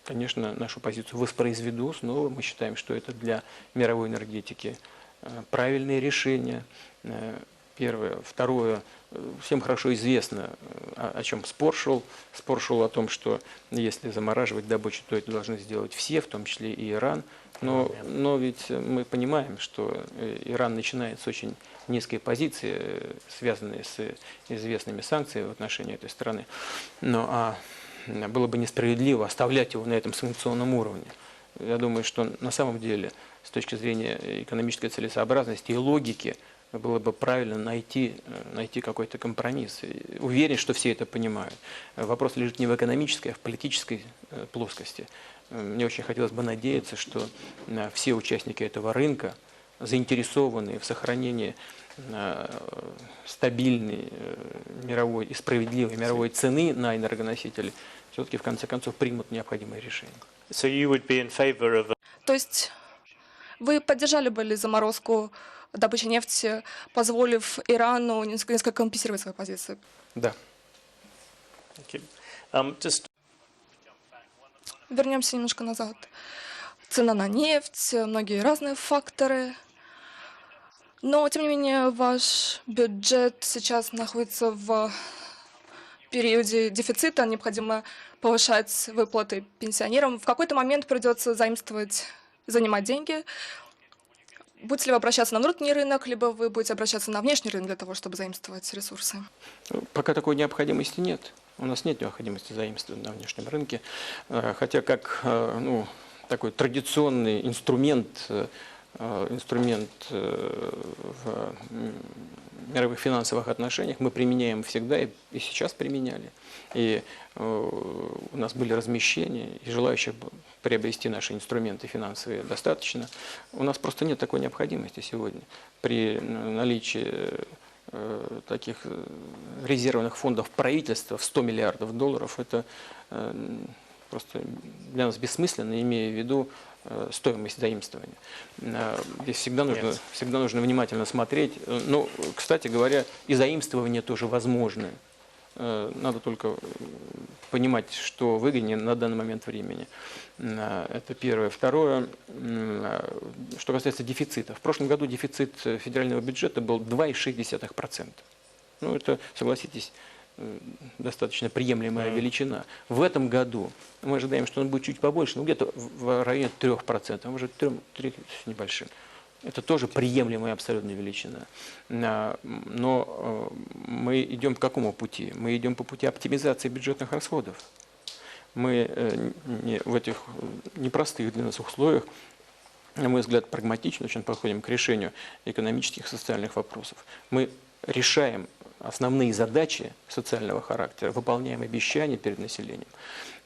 конечно, нашу позицию воспроизведу снова. Мы считаем, что это для мировой энергетики правильные решения. Первое. Второе. Всем хорошо известно, о чем спор шел. Спор шел о том, что если замораживать добычу, то это должны сделать все, в том числе и Иран. Но ведь мы понимаем, что Иран начинает с очень низкой позиции, связанной с известными санкциями в отношении этой страны. Было бы несправедливо оставлять его на этом санкционном уровне. Я думаю, что на самом деле, с точки зрения экономической целесообразности и логики, было бы правильно найти какой-то компромисс. Уверен, что все это понимают. Вопрос лежит не в экономической, а в политической плоскости. Мне очень хотелось бы надеяться, что все участники этого рынка заинтересованы в сохранении стабильной мировой и справедливой мировой цены на энергоносители, все-таки в конце концов примут необходимые решения. So you would be in favor of То есть вы поддержали бы ли заморозку добычи нефти, позволив Ирану несколько компенсировать свои позиции? Да. Thank you. Just Вернемся немножко назад. Цена на нефть, многие разные факторы. Но, тем не менее, ваш бюджет сейчас находится в периоде дефицита. Необходимо повышать выплаты пенсионерам. В какой-то момент придется занимать деньги. Будете ли вы обращаться на внутренний рынок, либо вы будете обращаться на внешний рынок для того, чтобы заимствовать ресурсы? Пока такой необходимости нет. У нас нет необходимости заимствовать на внешнем рынке. Хотя как такой традиционный инструмент в мировых финансовых отношениях мы применяем всегда и сейчас применяли. И у нас были размещения, и желающих приобрести наши инструменты финансовые достаточно. У нас просто нет такой необходимости сегодня. При наличии таких резервных фондов правительства в $100 миллиардов, это просто для нас бессмысленно, имея в виду стоимость заимствования. Здесь всегда нужно внимательно смотреть. Но, кстати говоря, и заимствование тоже возможно. Надо только понимать, что выгоднее на данный момент времени. Это первое. Второе, что касается дефицита. В прошлом году дефицит федерального бюджета был 2,6%. Это, согласитесь, достаточно приемлемая величина. В этом году мы ожидаем, что он будет чуть побольше, где-то в районе 3%, может 3 с небольшим. Это тоже приемлемая абсолютная величина. Но мы идем по какому пути? Мы идем по пути оптимизации бюджетных расходов. Мы в этих непростых для нас условиях, на мой взгляд, прагматично очень подходим к решению экономических и социальных вопросов. Мы решаем основные задачи социального характера, выполняем обещания перед населением.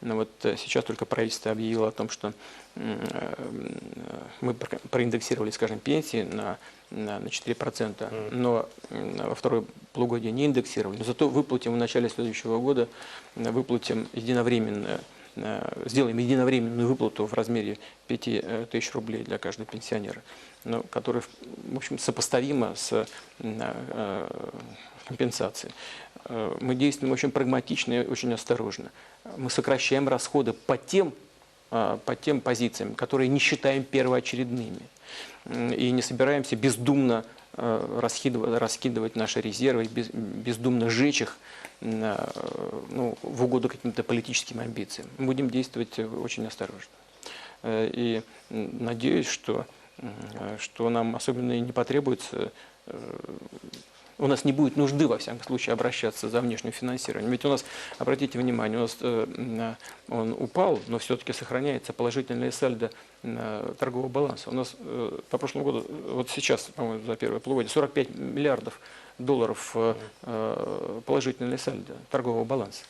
Но сейчас только правительство объявило о том, что мы проиндексировали, скажем, пенсии на 4%, но во второе полугодие не индексировали. Но зато выплатим в начале следующего года, сделаем единовременную выплату в размере 5000 рублей для каждого пенсионера, которая, в общем, сопоставима с компенсацией. мы действуем очень прагматично и очень осторожно. Мы сокращаем расходы по тем позициям, которые не считаем первоочередными. И не собираемся бездумно раскидывать наши резервы, бездумно сжечь их в угоду каким-то политическим амбициям. Мы будем действовать очень осторожно. И надеюсь, что нам особенно и не потребуется, у нас не будет нужды, во всяком случае, обращаться за внешним финансированием. Ведь у нас, обратите внимание, у нас он упал, но все-таки сохраняется положительное сальдо торгового баланса. У нас по прошлому году, вот сейчас, по-моему, за первое полугодие, 45 миллиардов долларов положительное сальдо торгового баланса.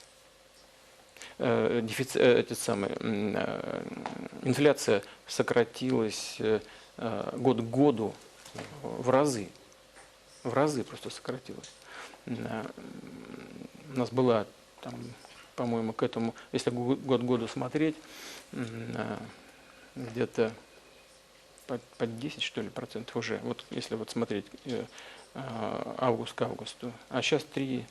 Инфляция сократилась год к году в разы. В разы просто сократилась. У нас была, там, по-моему, к этому, если год к году смотреть, где-то под 10, что ли, процентов уже. Вот если вот смотреть август к августу. А сейчас 3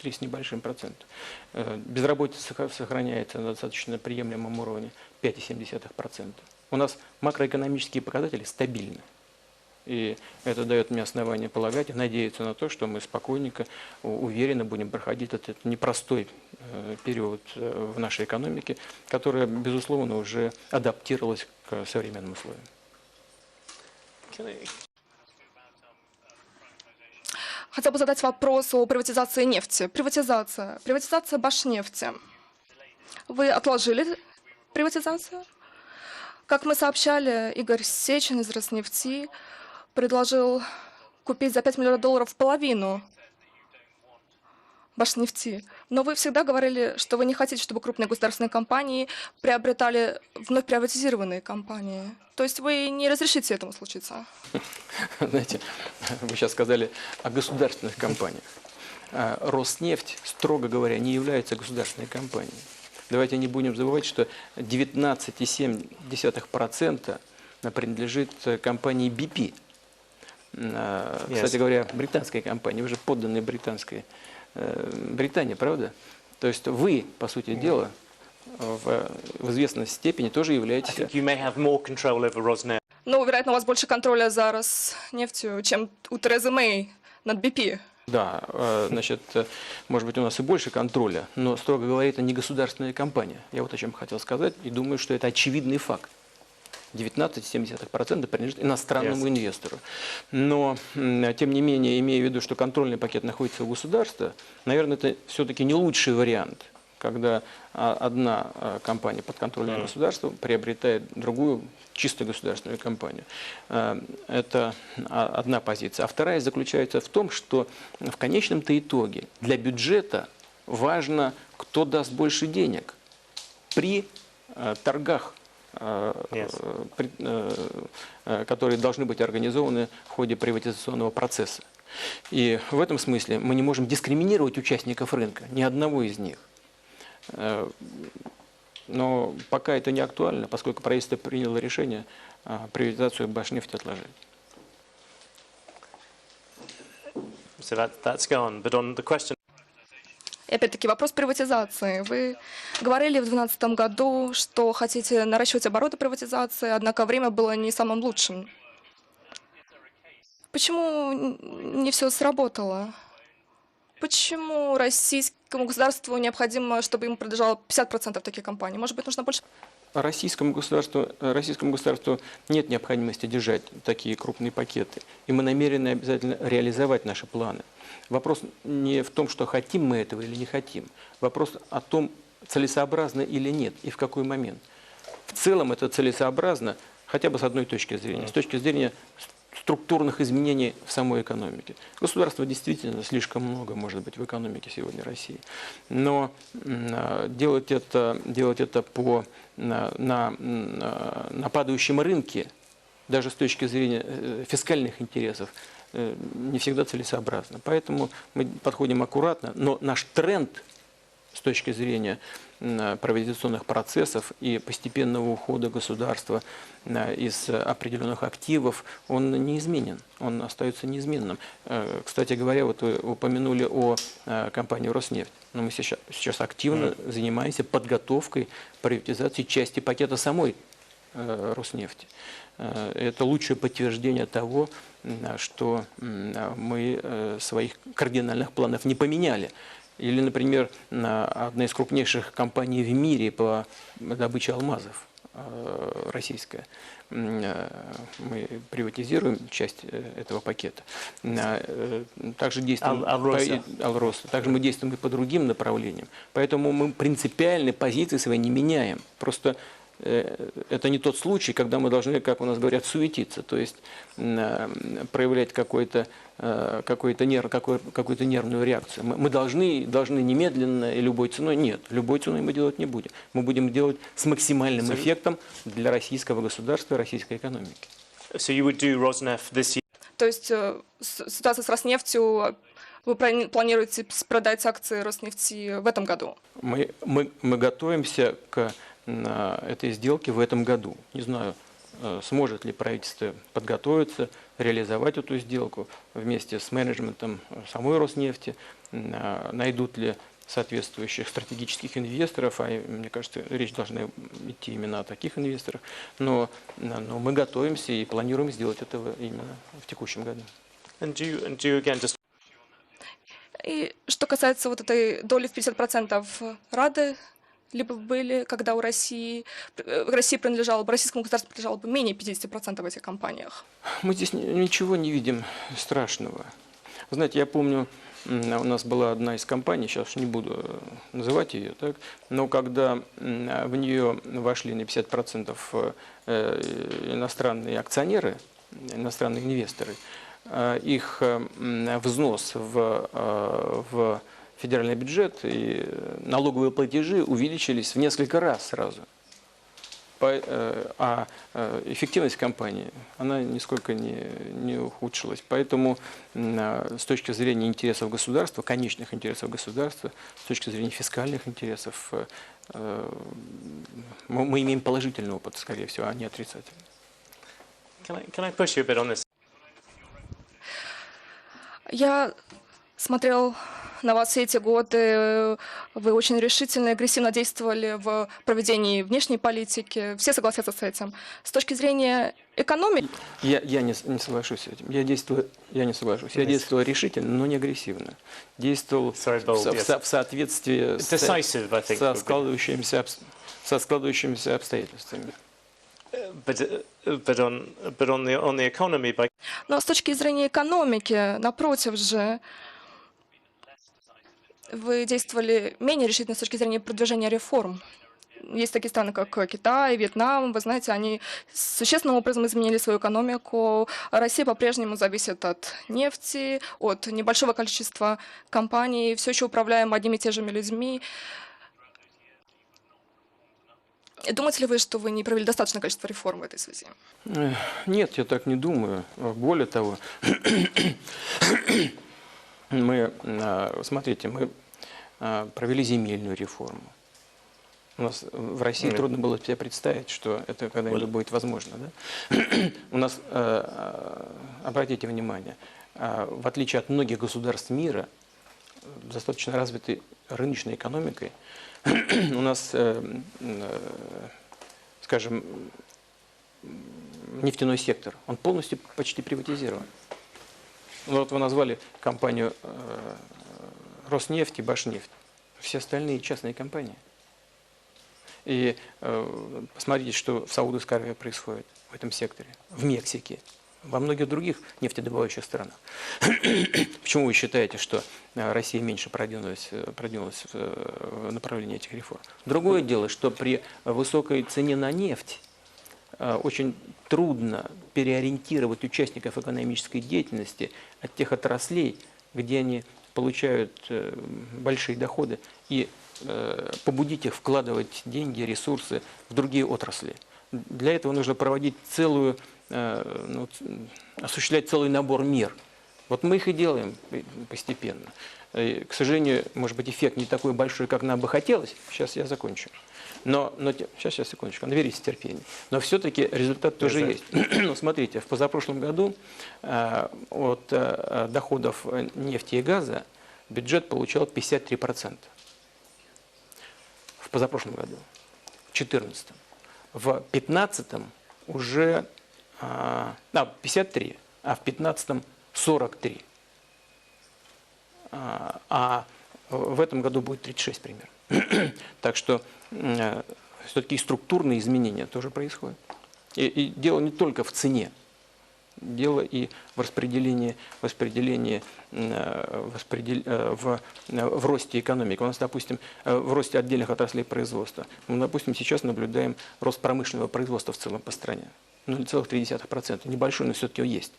с небольшим процентом. Безработица сохраняется на достаточно приемлемом уровне 5,7%. У нас макроэкономические показатели стабильны. И это дает мне основание полагать и надеяться на то, что мы спокойненько, уверенно будем проходить этот непростой период в нашей экономике, которая, безусловно, уже адаптировалась к современным условиям. Хотел бы задать вопрос о приватизации нефти. Приватизация Башнефти. Вы отложили приватизацию? Как мы сообщали, Игорь Сечин из Роснефти предложил купить за 5 миллионов долларов половину Башнефти. Но вы всегда говорили, что вы не хотите, чтобы крупные государственные компании приобретали вновь приватизированные компании. То есть вы не разрешите этому случиться? Знаете, вы сейчас сказали о государственных компаниях. Роснефть, строго говоря, не является государственной компанией. Давайте не будем забывать, что 19,7% принадлежит компании BP. Кстати говоря, британская компания, вы же подданные британской Британии, правда? То есть вы, по сути дела, в известной степени тоже являетесь... Ну, вероятно, у вас больше контроля за Роснефтью, чем у Терезы Мэй над BP. Да, значит, может быть, у нас и больше контроля, но, строго говоря, это не государственная компания. Я вот о чем хотел сказать, и думаю, что это очевидный факт. 19,7% принадлежит иностранному инвестору. Но, тем не менее, имея в виду, что контрольный пакет находится у государства, наверное, это все-таки не лучший вариант, когда одна компания под контролем государства приобретает другую чисто государственную компанию. Это одна позиция. А вторая заключается в том, что в конечном-то итоге для бюджета важно, кто даст больше денег при торгах, которые должны быть организованы в ходе приватизационного процесса. И в этом смысле мы не можем дискриминировать участников рынка, ни одного из них. Но пока это не актуально, поскольку правительство приняло решение приватизацию Башнефти отложить. So that's gone. But on the question... И опять-таки вопрос приватизации. Вы говорили в 2012 году, что хотите наращивать обороты приватизации, однако время было не самым лучшим. Почему не все сработало? Почему российскому государству необходимо, чтобы ему принадлежало 50% таких компаний? Может быть, нужно больше? Российскому государству нет необходимости держать такие крупные пакеты. И мы намерены обязательно реализовать наши планы. Вопрос не в том, что хотим мы этого или не хотим. Вопрос о том, целесообразно или нет, и в какой момент. В целом это целесообразно, хотя бы с одной точки зрения. С точки зрения структурных изменений в самой экономике. Государства действительно слишком много, может быть, в экономике сегодня России. Но делать это на падающем рынке, даже с точки зрения фискальных интересов, не всегда целесообразно. Поэтому мы подходим аккуратно, но наш тренд с точки зрения приватизационных процессов и постепенного ухода государства из определенных активов, он неизменен, он остается неизменным. Кстати говоря, вот вы упомянули о компании «Роснефть». Но мы сейчас активно занимаемся подготовкой приватизации части пакета самой «Роснефти». Это лучшее подтверждение того, что мы своих кардинальных планов не поменяли. Или, например, одна из крупнейших компаний в мире по добыче алмазов, российская. Мы приватизируем часть этого пакета. Также действуем Алроса. Также мы действуем и по другим направлениям. Поэтому мы принципиальные позиции свои не меняем. Просто это не тот случай, когда мы должны, как у нас говорят, суетиться, то есть проявлять какую-то нервную реакцию. Мы должны немедленно и любой ценой. Нет, любой ценой мы делать не будем. Мы будем делать с максимальным эффектом для российского государства и российской экономики. So you would do Rosneft this year? То есть ситуация с Роснефтью, вы планируете продать акции Роснефти в этом году? Мы готовимся к этой сделке в этом году. Не знаю, сможет ли правительство подготовиться, реализовать эту сделку вместе с менеджментом самой Роснефти, найдут ли соответствующих стратегических инвесторов, а мне кажется, речь должна идти именно о таких инвесторах, но мы готовимся и планируем сделать это именно в текущем году. And do you again just И что касается вот этой доли в 50% Рады, либо были, когда России принадлежало бы, российскому государству принадлежало бы менее 50% в этих компаниях? Мы здесь ничего не видим страшного. Знаете, я помню, у нас была одна из компаний, сейчас не буду называть ее, так, но когда в нее вошли на 50% иностранные акционеры, иностранные инвесторы, их взнос в федеральный бюджет и налоговые платежи увеличились в несколько раз сразу. А эффективность компании, она нисколько не ухудшилась. Поэтому с точки зрения интересов государства, конечных интересов государства, с точки зрения фискальных интересов, мы имеем положительный опыт, скорее всего, а не отрицательный. can I push you a bit on this? Я смотрел на вас все эти годы, вы очень решительно и агрессивно действовали в проведении внешней политики, все согласятся с этим. С точки зрения экономики... Я не соглашусь с этим. Я не соглашусь. Я действовал решительно, но не агрессивно. Действовал в соответствии со складывающимися обстоятельствами. But on the economy, by Но с точки зрения экономики, напротив же, вы действовали менее решительно с точки зрения продвижения реформ. Есть такие страны, как Китай, Вьетнам, вы знаете, они существенным образом изменили свою экономику. Россия по-прежнему зависит от нефти, от небольшого количества компаний, все еще управляем одними и теми же людьми. Думаете ли вы, что вы не провели достаточное количество реформ в этой связи? Нет, я так не думаю. Более того, смотрите, мы провели земельную реформу. У нас в России трудно было себе представить, что это когда-нибудь будет возможно. Да? У нас, обратите внимание, в отличие от многих государств мира, достаточно развитой рыночной экономикой, у нас, скажем, нефтяной сектор, он полностью почти приватизирован. Вот вы назвали компанию Роснефть и Башнефть. Все остальные частные компании. И посмотрите, что в Саудовской Аравии происходит в этом секторе, в Мексике, во многих других нефтедобывающих странах. Почему вы считаете, что Россия меньше продвинулась в направлении этих реформ? Другое дело, что при высокой цене на нефть очень трудно переориентировать участников экономической деятельности от тех отраслей, где они получают большие доходы, и побудить их вкладывать деньги, ресурсы в другие отрасли. Для этого нужно проводить осуществлять целый набор мер. Вот мы их и делаем постепенно. К сожалению, может быть, эффект не такой большой, как нам бы хотелось. Сейчас я закончу. Сейчас, секундочку, наберитесь терпения. Но все-таки результат тоже есть. Ну, смотрите, в позапрошлом году от доходов нефти и газа бюджет получал 53%. В позапрошлом году. В 2014. В 2015 уже 53, а в 2015 43. А в этом году будет 36 примерно. Так что все-таки структурные изменения тоже происходят. И дело не только в цене, дело и в распределении, в росте экономики. У нас, допустим, в росте отдельных отраслей производства. Мы, допустим, сейчас наблюдаем рост промышленного производства в целом по стране. 0,3%. Небольшой, но все-таки есть.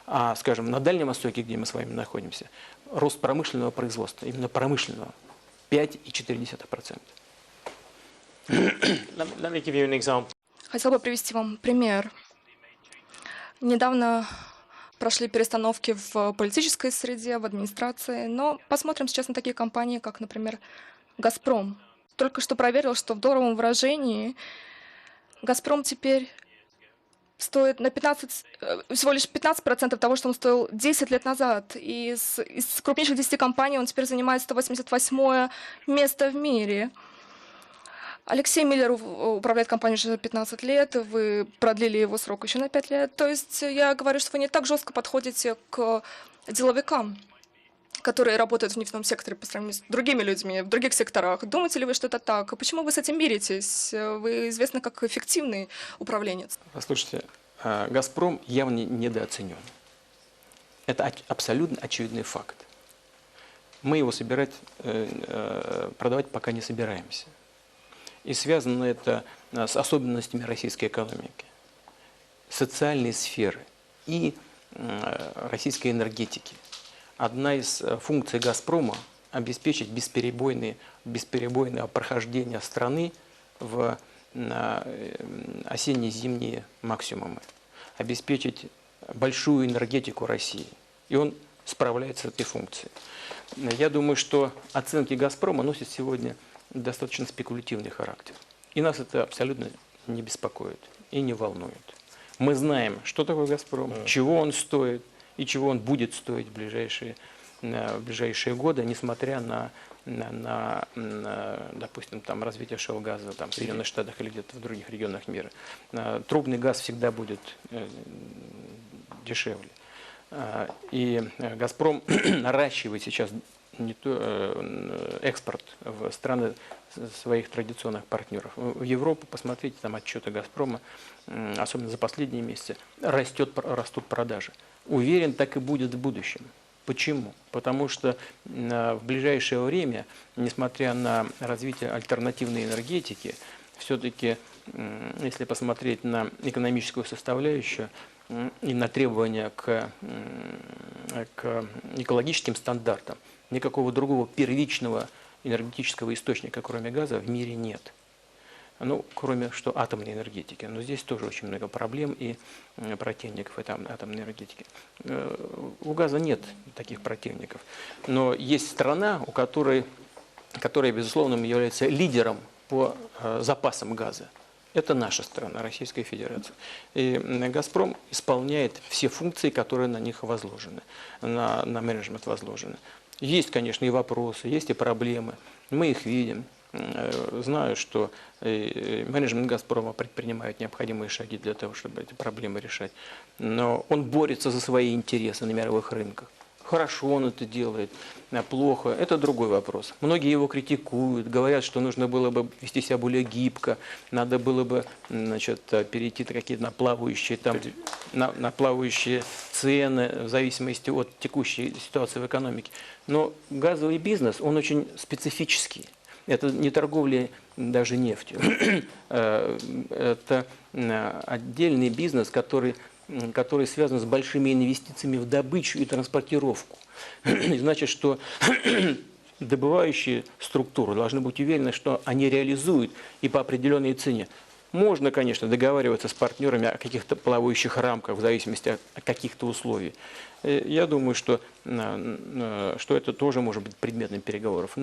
А, скажем, на Дальнем Востоке, где мы с вами находимся, рост промышленного производства, именно промышленного, 5,4%. Let me give you an example. Хотел бы привести вам пример. Недавно прошли перестановки в политической среде, в администрации, но посмотрим сейчас на такие компании, как, например, «Газпром». Только что проверил, что в долларовом выражении «Газпром» теперь стоит на всего лишь 15% того, что он стоил 10 лет назад. И из крупнейших 10 компаний он теперь занимает 188 место в мире. Алексей Миллер управляет компанией уже 15 лет, вы продлили его срок еще на 5 лет. То есть я говорю, что вы не так жестко подходите к деловикам, которые работают в нефтяном секторе по сравнению с другими людьми в других секторах. Думаете ли вы, что это так? Почему вы с этим миритесь? Вы известны как эффективный управленец. Послушайте, «Газпром» явно недооценен. Это абсолютно очевидный факт. Мы его продавать пока не собираемся. И связано это с особенностями российской экономики, социальной сферы и российской энергетики. Одна из функций «Газпрома» – обеспечить бесперебойное прохождение страны в осенне-зимние максимумы, обеспечить большую энергетику России. И он справляется с этой функцией. Я думаю, что оценки «Газпрома» носят сегодня достаточно спекулятивный характер. И нас это абсолютно не беспокоит и не волнует. Мы знаем, что такое «Газпром», чего он стоит и чего он будет стоить в ближайшие годы, несмотря на допустим, там, развитие шелл-газа в Соединенных Штатах или где-то в других регионах мира. Трубный газ всегда будет дешевле. И «Газпром» наращивает сейчас не то экспорт в страны своих традиционных партнеров. В Европу, посмотрите, там отчеты «Газпрома», особенно за последние месяцы, растут продажи. Уверен, так и будет в будущем. Почему? Потому что в ближайшее время, несмотря на развитие альтернативной энергетики, все-таки, если посмотреть на экономическую составляющую и на требования к экологическим стандартам, никакого другого первичного энергетического источника, кроме газа, в мире нет. Ну, кроме что атомной энергетики. Но здесь тоже очень много проблем и противников атомной энергетики. У газа нет таких противников. Но есть страна, которая, безусловно, является лидером по запасам газа. Это наша страна, Российская Федерация. И «Газпром» исполняет все функции, которые на них возложены, на менеджмент возложены. Есть, конечно, и вопросы, есть и проблемы. Мы их видим. Знаю, что менеджмент «Газпрома» предпринимает необходимые шаги для того, чтобы эти проблемы решать. Но он борется за свои интересы на мировых рынках. Хорошо он это делает, плохо, это другой вопрос. Многие его критикуют, говорят, что нужно было бы вести себя более гибко, надо было бы, перейти на плавающие, на плавающие цены в зависимости от текущей ситуации в экономике. Но газовый бизнес, он очень специфический. Это не торговля даже нефтью. Это отдельный бизнес, который связан с большими инвестициями в добычу и транспортировку. И значит, что добывающие структуры должны быть уверены, что они реализуют и по определенной цене. Можно, конечно, договариваться с партнерами о каких-то плавающих рамках в зависимости от каких-то условий. Я думаю, что это тоже может быть предметом переговоров.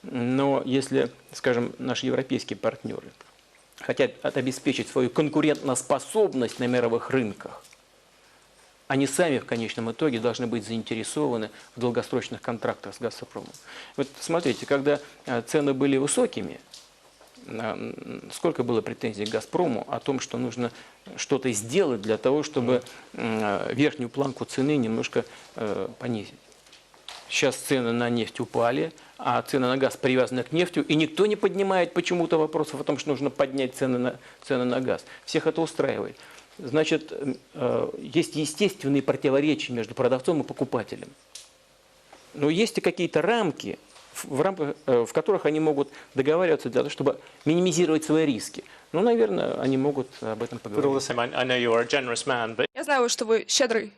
Но если, скажем, наши европейские партнеры хотят обеспечить свою конкурентоспособность на мировых рынках, они сами в конечном итоге должны быть заинтересованы в долгосрочных контрактах с «Газпромом». Вот смотрите, когда цены были высокими, сколько было претензий к «Газпрому» о том, что нужно что-то сделать для того, чтобы верхнюю планку цены немножко понизить. Сейчас цены на нефть упали, а цены на газ привязаны к нефти, и никто не поднимает почему-то вопросов о том, что нужно поднять цены на газ. Всех это устраивает. Значит, есть естественные противоречия между продавцом и покупателем. Но есть и какие-то рамки, в которых они могут договариваться для того, чтобы минимизировать свои риски. Ну, наверное, они могут об этом But all the поговорить. same, I know you are a generous man, but Я знаю, что вы щедрый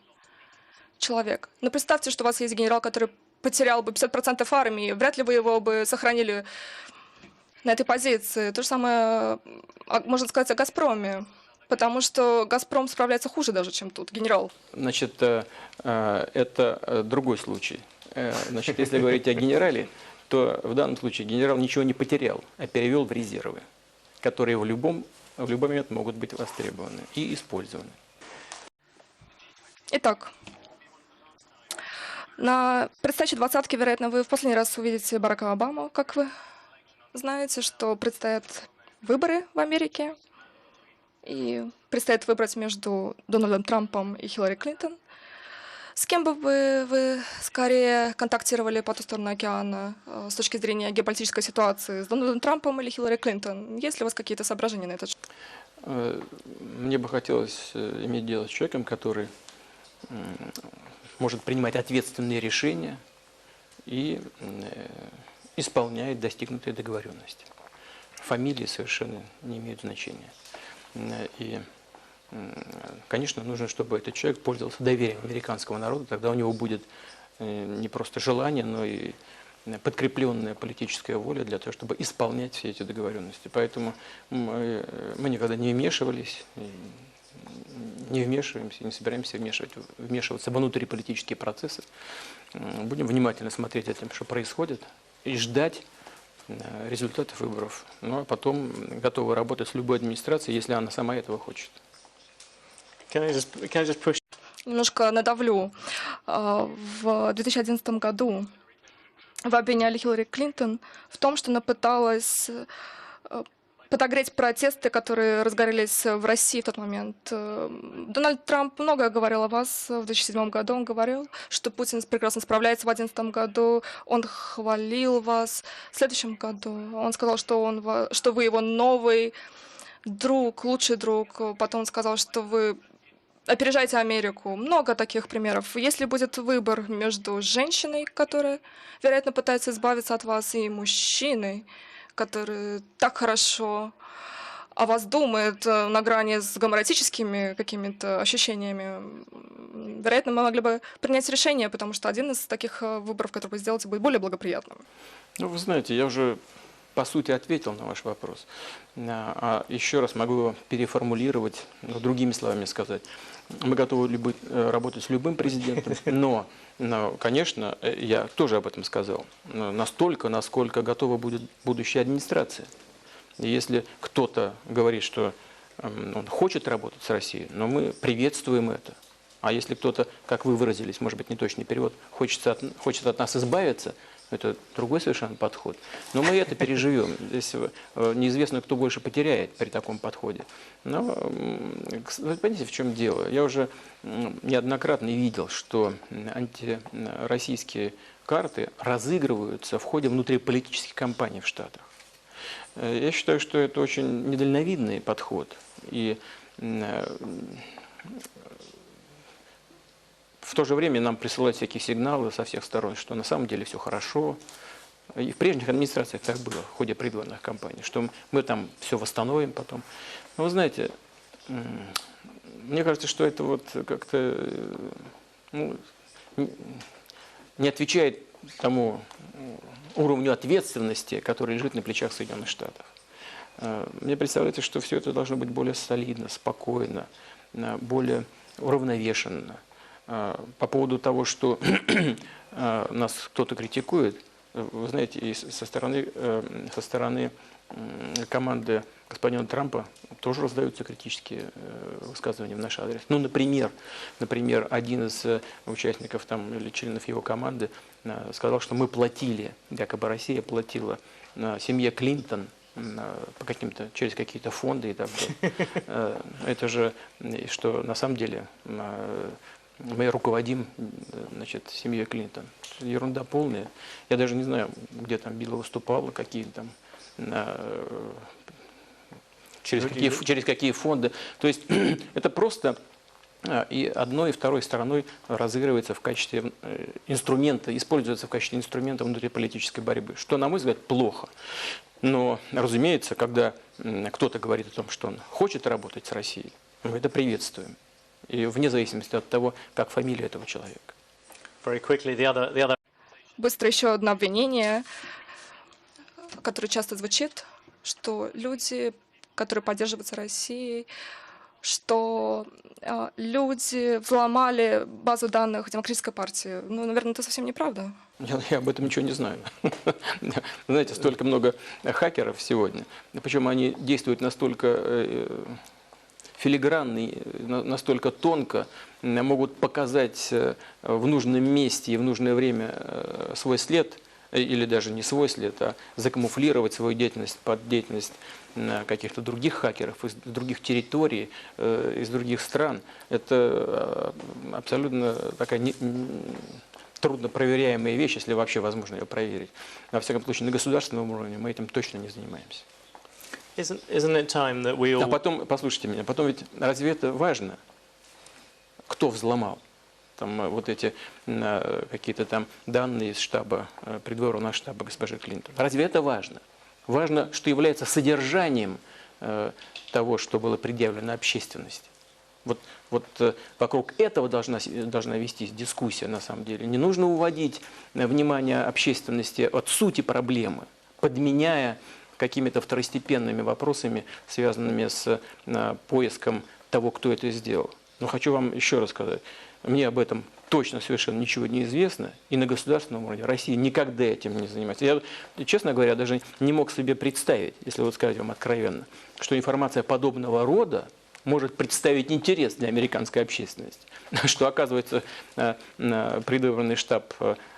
человек. Но представьте, что у вас есть генерал, который потерял бы 50% армии. Вряд ли вы его бы сохранили на этой позиции. То же самое можно сказать о «Газпроме». Потому что «Газпром» справляется хуже даже, чем тут, генерал. Значит, это другой случай. Значит, если говорить о генерале, то в данном случае генерал ничего не потерял, а перевел в резервы, которые в любой момент могут быть востребованы и использованы. Итак, на предстоящей двадцатке, вероятно, вы в последний раз увидите Барака Обаму, как вы знаете, что предстоят выборы в Америке, и предстоит выбрать между Дональдом Трампом и Хиллари Клинтон. С кем бы вы скорее контактировали по ту сторону океана с точки зрения геополитической ситуации? С Дональдом Трампом или Хиллари Клинтон? Есть ли у вас какие-то соображения на этот счет? Мне бы хотелось иметь дело с человеком, который может принимать ответственные решения и исполняет достигнутые договоренности. Фамилии совершенно не имеют значения. И, конечно, нужно, чтобы этот человек пользовался доверием американского народа, тогда у него будет не просто желание, но и подкрепленная политическая воля для того, чтобы исполнять все эти договоренности. Поэтому мы никогда не вмешивались, не вмешиваемся, не собираемся вмешиваться в внутриполитические процессы. Будем внимательно смотреть за тем, что происходит, и ждать результатов выборов. Ну а потом готовы работать с любой администрацией, если она сама этого хочет. can I just push? Немножко надавлю. В 2011 году вы обвиняли Хиллари Клинтон в том, что она пыталась подогреть протесты, которые разгорелись в России в тот момент. Дональд Трамп многое говорил о вас в 2007 году. Он говорил, что Путин прекрасно справляется в 2011 году. Он хвалил вас. В следующем году он сказал, что вы его новый друг, лучший друг. Потом он сказал, что вы опережаете Америку. Много таких примеров. Если будет выбор между женщиной, которая, вероятно, пытается избавиться от вас, и мужчиной, который так хорошо о вас думает на грани с гоморотическими какими-то ощущениями, вероятно, мы могли бы принять решение, потому что один из таких выборов, который вы сделаете, будет более благоприятным. Ну, вы знаете, я уже по сути ответил на ваш вопрос. А еще раз могу его переформулировать, другими словами сказать. Мы готовы работать с любым президентом, но, конечно, я тоже об этом сказал, настолько, насколько готова будет будущая администрация. И если кто-то говорит, что он хочет работать с Россией, но мы приветствуем это. А если кто-то, как вы выразились, может быть, неточный перевод, хочет от нас избавиться, это другой совершенно подход. Но мы это переживем. Здесь неизвестно, кто больше потеряет при таком подходе. Но, понимаете, в чем дело? Я уже неоднократно видел, что антироссийские карты разыгрываются в ходе внутриполитических кампаний в Штатах. Я считаю, что это очень недальновидный подход. И в то же время нам присылают всякие сигналы со всех сторон, что на самом деле все хорошо. И в прежних администрациях так было, в ходе предвыборных кампаний, что мы там все восстановим потом. Но вы знаете, мне кажется, что это вот как-то не отвечает тому уровню ответственности, который лежит на плечах Соединенных Штатов. Мне представляется, что все это должно быть более солидно, спокойно, более уравновешенно. По поводу того, что нас кто-то критикует, вы знаете, и со стороны команды господина Трампа тоже раздаются критические высказывания в наш адрес. Ну, например, один из участников там, или членов его команды сказал, что мы платили, якобы Россия платила семье Клинтон через какие-то фонды и так далее. Это же, что на самом деле мы руководим, значит, семьей Клинтон. Ерунда полная. Я даже не знаю, где там Билла выступала, какие там, через какие фонды. То есть это просто и одной, и второй стороной разыгрывается в качестве инструмента, используется в качестве инструмента внутриполитической борьбы, что, на мой взгляд, плохо. Но, разумеется, когда кто-то говорит о том, что он хочет работать с Россией, мы это приветствуем. И вне зависимости от того, как фамилия этого человека. Very quickly, the other Быстро еще одно обвинение, которое часто звучит, что люди, которые поддерживаются Россией, что люди взломали базу данных Демократической партии. Ну, наверное, это совсем неправда. Я об этом ничего не знаю. Знаете, столько много хакеров сегодня, причем они действуют настолько филигранно, настолько тонко, могут показать в нужном месте и в нужное время свой след, или даже не свой след, а закамуфлировать свою деятельность под деятельность каких-то других хакеров из других территорий, из других стран. Это абсолютно такая трудно проверяемая вещь, если вообще возможно ее проверить. Во всяком случае, на государственном уровне мы этим точно не занимаемся. isn't it time that we all А потом, послушайте меня, потом ведь разве это важно? Кто взломал? Там вот эти какие-то там данные из штаба, придворного штаба госпожи Клинтон. Разве это важно? Важно, что является содержанием того, что было предъявлено общественности. Вот вокруг этого должна вестись дискуссия на самом деле. Не нужно уводить внимание общественности от сути проблемы, подменяя какими-то второстепенными вопросами, связанными с поиском того, кто это сделал. Но хочу вам еще раз сказать, мне об этом точно совершенно ничего не известно, и на государственном уровне Россия никогда этим не занимается. Я, честно говоря, даже не мог себе представить, если вот сказать вам откровенно, что информация подобного рода может представить интерес для американской общественности. Что, оказывается, придворный штаб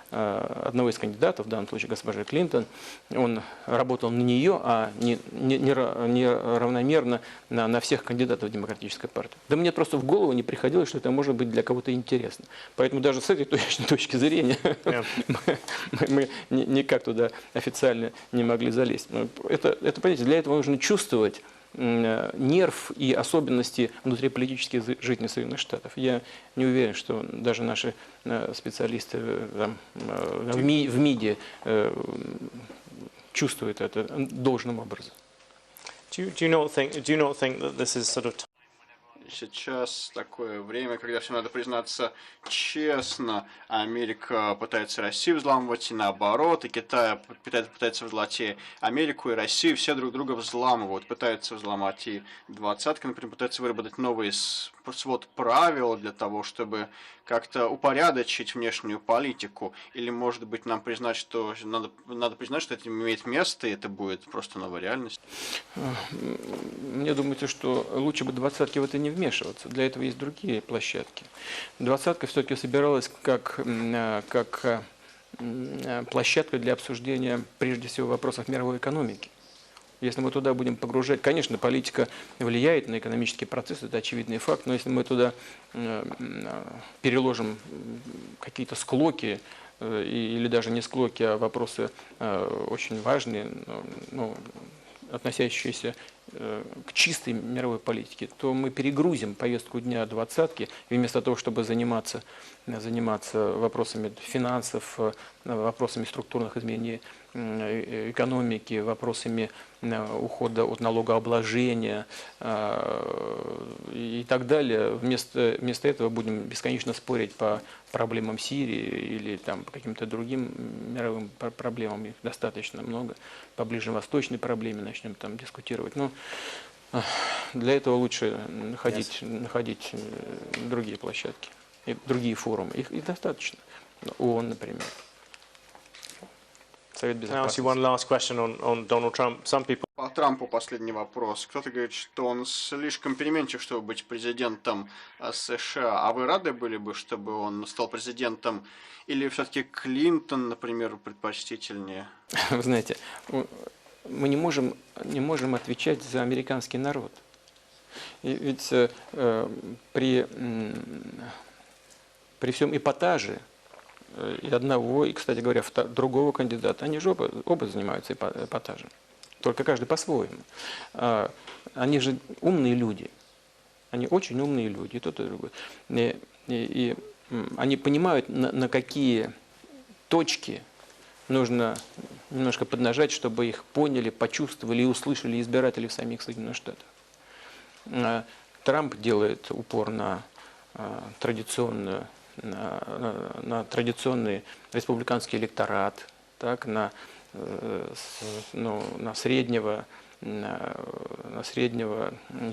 одного из кандидатов, в данном случае госпожи Клинтон, он работал на нее, а не равномерно на всех кандидатов в Демократической партии. Да мне просто в голову не приходило, что это может быть для кого-то интересно. Поэтому даже с этой точки зрения мы никак туда официально не могли залезть. Это, понимаете, для этого нужно чувствовать нерв и особенности внутриполитической жизни Соединенных Штатов. Я не уверен, что даже наши специалисты там, в МИДе чувствуют это должным образом. do you not think that this is sort of Сейчас такое время, когда все надо признаться честно. Америка пытается Россию взламывать и наоборот, и Китай пытается взломать и Америку, и Россию. Все друг друга взламывают, пытаются взломать. И двадцатка, например, пытается выработать новый свод правил для того, чтобы как-то упорядочить внешнюю политику. Или, может быть, нам признать, что надо признать, что это имеет место, и это будет просто новая реальность. Мне думается, что лучше бы двадцатки в это не вмешиваться. Для этого есть другие площадки. Двадцатка все-таки собиралась как площадка для обсуждения, прежде всего, вопросов мировой экономики. Если мы туда будем погружать, конечно, политика влияет на экономический процесс, это очевидный факт, но если мы туда переложим какие-то склоки, или даже не склоки, а вопросы очень важные, относящиеся к чистой мировой политике, то мы перегрузим повестку дня двадцатки, и вместо того, чтобы заниматься вопросами финансов, вопросами структурных изменений экономики, вопросами ухода от налогообложения и так далее. Вместо этого будем бесконечно спорить по проблемам Сирии или там, по каким-то другим мировым проблемам. Их достаточно много. По ближневосточной проблеме начнем там дискутировать. Но для этого лучше находить другие площадки, и другие форумы. Их достаточно. ООН, например. Совет Can I ask you Безопасности. one last question on Donald Trump? Some people По Трампу последний вопрос. Кто-то говорит, что он слишком переменчив, чтобы быть президентом США. А вы рады были бы, чтобы он стал президентом? Или все-таки Клинтон, например, предпочтительнее? Вы знаете, мы не можем отвечать за американский народ. И ведь при всем эпатаже и одного, и, кстати говоря, другого кандидата, они же оба занимаются эпатажем. Только каждый по-своему. Они же умные люди. Они очень умные люди, и тот, и другой. И они понимают, на какие точки нужно немножко поднажать, чтобы их поняли, почувствовали и услышали избиратели в самих Соединенных Штатах. Трамп делает упор на традиционный республиканский электорат, так, на среднего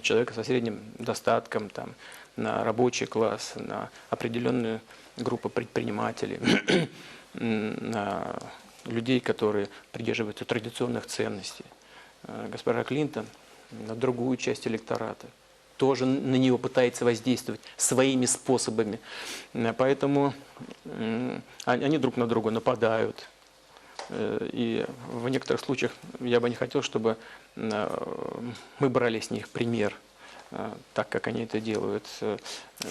человека со средним достатком, там, на рабочий класс, на определенную группу предпринимателей, на людей, которые придерживаются традиционных ценностей. Госпожа Клинтон на другую часть электората тоже на него пытается воздействовать своими способами. Поэтому они друг на друга нападают. И в некоторых случаях я бы не хотел, чтобы мы брали с них пример, так как они это делают.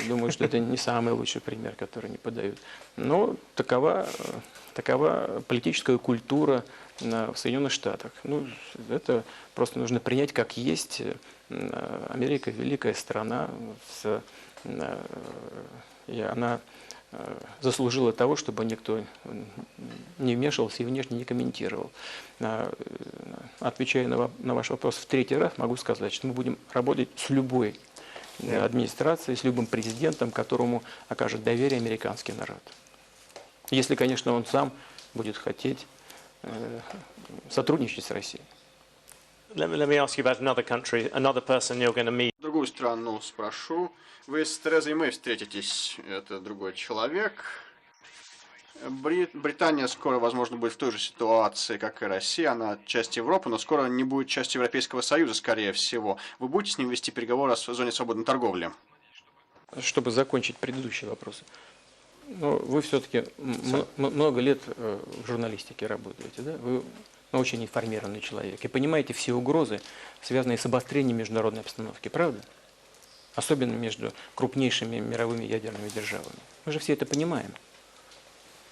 Думаю, что это не самый лучший пример, который они подают. Но такова политическая культура в Соединенных Штатах. Ну, это просто нужно принять как есть. Америка великая страна, и она заслужила того, чтобы никто не вмешивался и внешне не комментировал. Отвечая на ваш вопрос в третий раз, могу сказать, что мы будем работать с любой администрацией, с любым президентом, которому окажет доверие американский народ. Если, конечно, он сам будет хотеть сотрудничать с Россией. let me ask you about another country, another person you're going to meet. Другую страну спрошу. Вы с Терезой Мэй встретитесь, это другой человек. Британия скоро, возможно, будет в той же ситуации, как и Россия. Она часть Европы, но скоро не будет частью Европейского Союза, скорее всего. Вы будете с ним вести переговоры о зоне свободной торговли? Чтобы закончить предыдущие вопросы. Ну, вы все-таки много лет в журналистике работаете, да? Вы очень информированный человек и понимаете все угрозы, связанные с обострением международной обстановки, правда? Особенно между крупнейшими мировыми ядерными державами. Мы же все это понимаем.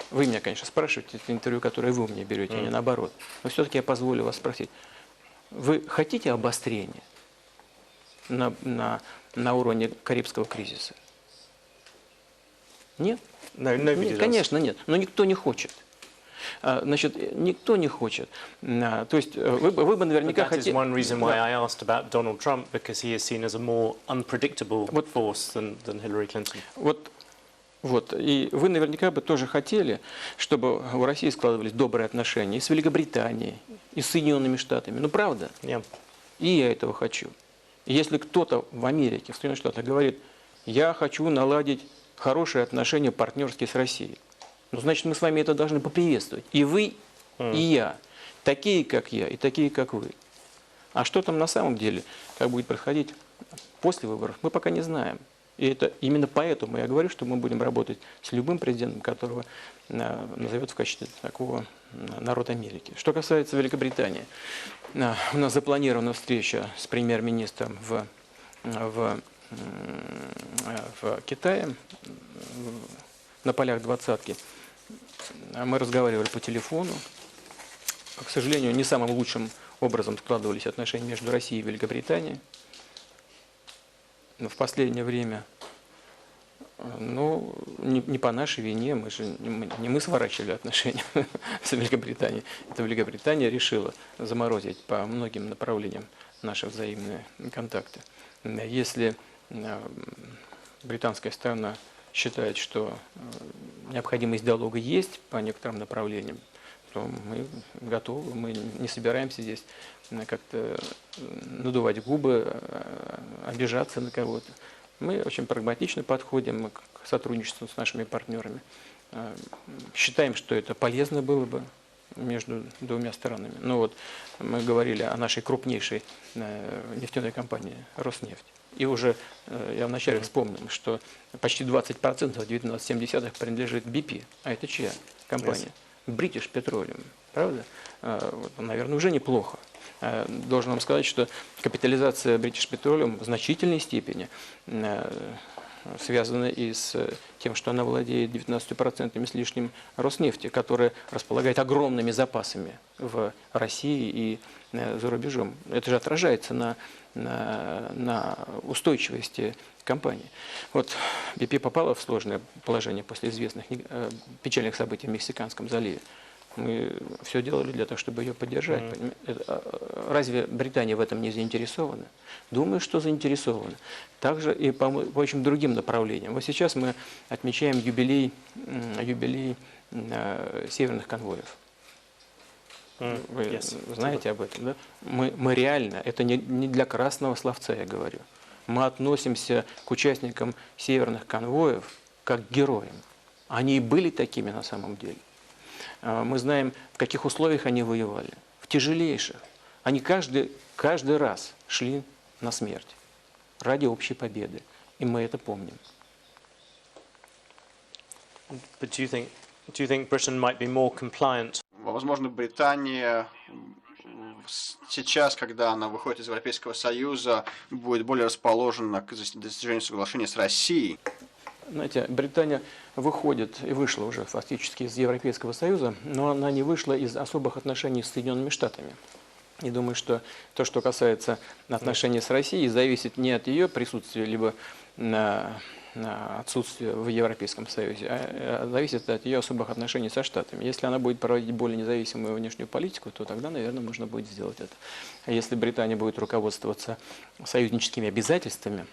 Вы меня, конечно, спрашиваете, это интервью, которое вы у меня берете, а не наоборот. Но все-таки я позволю вас спросить. Вы хотите обострения на уровне Карибского кризиса? Нет? Нет, конечно, нет. Но никто не хочет. Значит, никто не хочет. То есть вы бы наверняка That is хотели... one reason why I asked about Donald Trump, because he is seen as a more unpredictable force than Hillary Clinton. Вот. И вы наверняка бы тоже хотели, чтобы у России складывались добрые отношения и с Великобританией, и с Соединенными Штатами. Ну, правда? Yeah. И я этого хочу. И если кто-то в Америке, в Соединенных Штатах говорит, я хочу наладить хорошие отношения партнерские с Россией, ну, значит, мы с вами это должны поприветствовать. И вы, и я. Такие, как я, и такие, как вы. А что там на самом деле, как будет происходить после выборов, мы пока не знаем. И это именно поэтому я говорю, что мы будем работать с любым президентом, которого назовет в качестве такого народ Америки. Что касается Великобритании, у нас запланирована встреча с премьер-министром в Китае, на полях двадцатки. Мы разговаривали по телефону. К сожалению, не самым лучшим образом складывались отношения между Россией и Великобританией. Но в последнее время Ну, не по нашей вине, не мы сворачивали отношения с Великобританией. Это Великобритания решила заморозить по многим направлениям наши взаимные контакты. Если британская сторона считает, что необходимость диалога есть по некоторым направлениям, то мы готовы, мы не собираемся здесь как-то надувать губы, обижаться на кого-то. Мы очень прагматично подходим к сотрудничеству с нашими партнерами. Считаем, что это полезно было бы между двумя сторонами. Ну вот мы говорили о нашей крупнейшей нефтяной компании «Роснефть». И уже я вначале вспомнил, что почти 20%, 19,7% принадлежит BP. А это чья компания? British Petroleum. Правда? Наверное, уже неплохо. Должен вам сказать, что капитализация British Petroleum в значительной степени связана и с тем, что она владеет 19% с лишним Роснефти, которая располагает огромными запасами в России и за рубежом. Это же отражается на устойчивости компании. Вот BP попала в сложное положение после известных печальных событий в Мексиканском заливе. Мы все делали для того, чтобы ее поддержать. Разве Британия в этом не заинтересована? Думаю, что заинтересована. Также и по очень другим направлениям. Вот сейчас мы отмечаем юбилей северных конвоев. Вы знаете об этом, да? Мы реально, это не для красного словца я говорю, мы относимся к участникам северных конвоев как к героям. Они и были такими на самом деле. Мы знаем, в каких условиях они воевали. В тяжелейших. Они каждый раз шли на смерть ради общей победы. И мы это помним. But do you think Britain might be more compliant? Возможно, Британия сейчас, когда она выходит из Европейского Союза, будет более расположена к достижению соглашения с Россией. Знаете, Британия выходит и вышла уже фактически из Европейского Союза, но она не вышла из особых отношений с Соединенными Штатами. И думаю, что то, что касается отношений с Россией, зависит не от ее присутствия, либо на отсутствие в Европейском Союзе, а зависит от ее особых отношений со Штатами. Если она будет проводить более независимую внешнюю политику, то тогда, наверное, можно будет сделать это. А если Британия будет руководствоваться союзническими обязательствами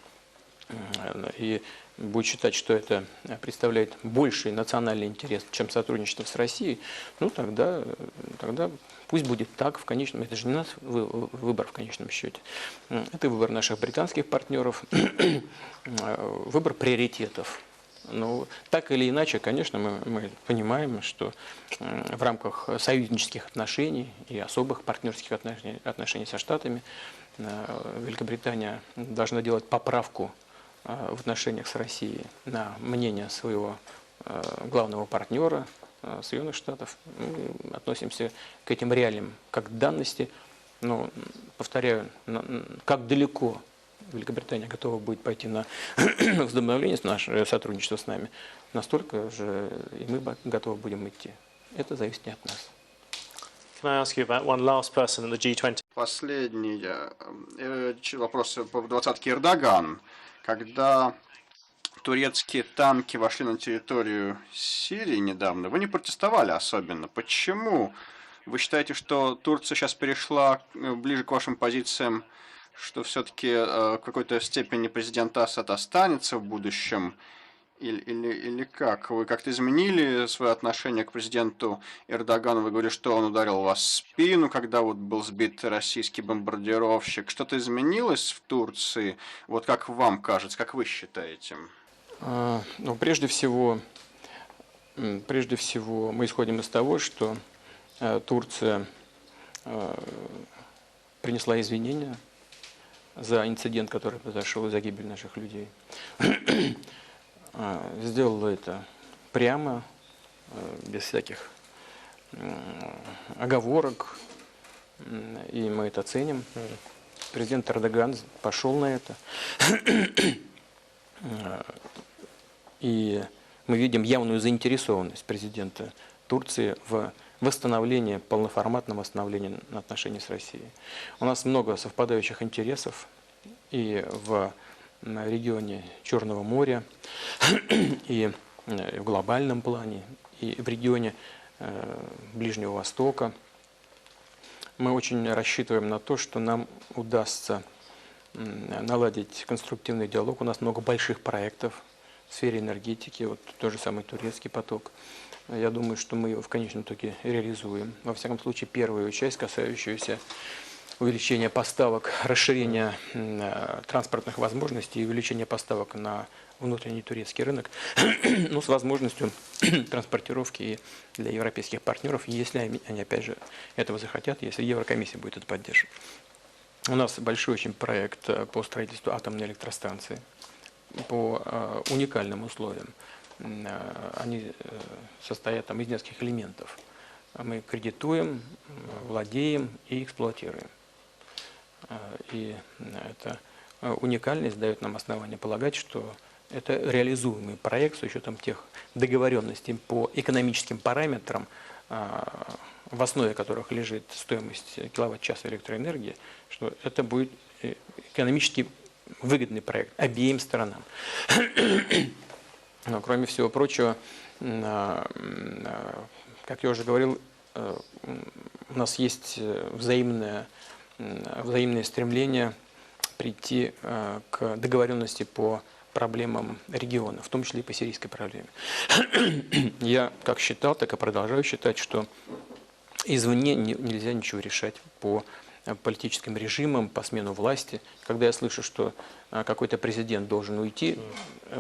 и будет считать, что это представляет больший национальный интерес, чем сотрудничество с Россией, ну тогда пусть будет так в конечном. Это же не наш выбор в конечном счете. Это выбор наших британских партнеров, выбор приоритетов. Ну, так или иначе, конечно, мы понимаем, что в рамках союзнических отношений и особых партнерских отношений со Штатами Великобритания должна делать поправку в отношениях с Россией на мнение своего главного партнера, Соединенных Штатов. Мы относимся к этим реалиям как к данности, но, повторяю, как далеко Великобритания готова будет пойти на возобновление наше сотрудничество с нами, настолько же и мы готовы будем идти. Это зависит не от нас. Can I ask you about one last person in the G20? Последний вопрос по двадцатке Эрдоган. Когда турецкие танки вошли на территорию Сирии недавно, вы не протестовали особенно. Почему? Вы считаете, что Турция сейчас перешла ближе к вашим позициям, что все-таки в какой-то степени президент Асад останется в будущем? Или как? Вы как-то изменили свое отношение к президенту Эрдогану? Вы говорили, что он ударил вас в спину, когда вот был сбит российский бомбардировщик. Что-то изменилось в Турции? Вот как вам кажется, как вы считаете? Ну, прежде всего, мы исходим из того, что Турция принесла извинения за инцидент, который произошел из-за гибели наших людей. Сделала это прямо, без всяких оговорок, и мы это ценим. Президент Эрдоган пошел на это. И мы видим явную заинтересованность президента Турции в восстановлении, полноформатном восстановлении отношений с Россией. У нас много совпадающих интересов и в в регионе Черного моря и в глобальном плане, и в регионе Ближнего Востока. Мы очень рассчитываем на то, что нам удастся наладить конструктивный диалог. У нас много больших проектов в сфере энергетики, вот тот же самый турецкий поток. Я думаю, что мы его в конечном итоге реализуем. Во всяком случае, первую часть, касающуюся увеличения поставок, расширения транспортных возможностей и увеличения поставок на внутренний турецкий рынок, ну, с возможностью транспортировки и для европейских партнеров, если они, опять же, этого захотят, если Еврокомиссия будет это поддерживать. У нас большой очень проект по строительству атомной электростанции по уникальным условиям. Они состоят там из нескольких элементов. Мы кредитуем, владеем и эксплуатируем. И эта уникальность дает нам основание полагать, что это реализуемый проект с учетом тех договоренностей по экономическим параметрам, в основе которых лежит стоимость киловатт-часа электроэнергии, что это будет экономически выгодный проект обеим сторонам. Но, кроме всего прочего, как я уже говорил, у нас есть взаимное стремление прийти к договоренности по проблемам региона, в том числе и по сирийской проблеме. Я как считал, так и продолжаю считать, что извне нельзя ничего решать по политическим режимам, по смену власти. Когда я слышу, что какой-то президент должен уйти,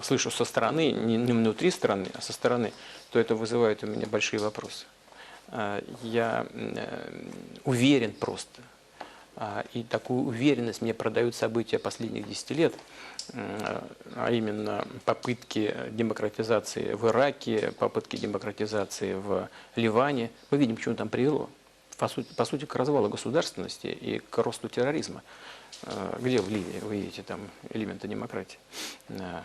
слышу со стороны, не внутри страны, а со стороны, то это вызывает у меня большие вопросы. Я уверен просто, и такую уверенность мне продают события последних 10 лет, а именно попытки демократизации в Ираке, попытки демократизации в Ливане. Мы видим, к чему там привело. По сути, к развалу государственности и к росту терроризма. Где в Ливии вы видите там элементы демократии?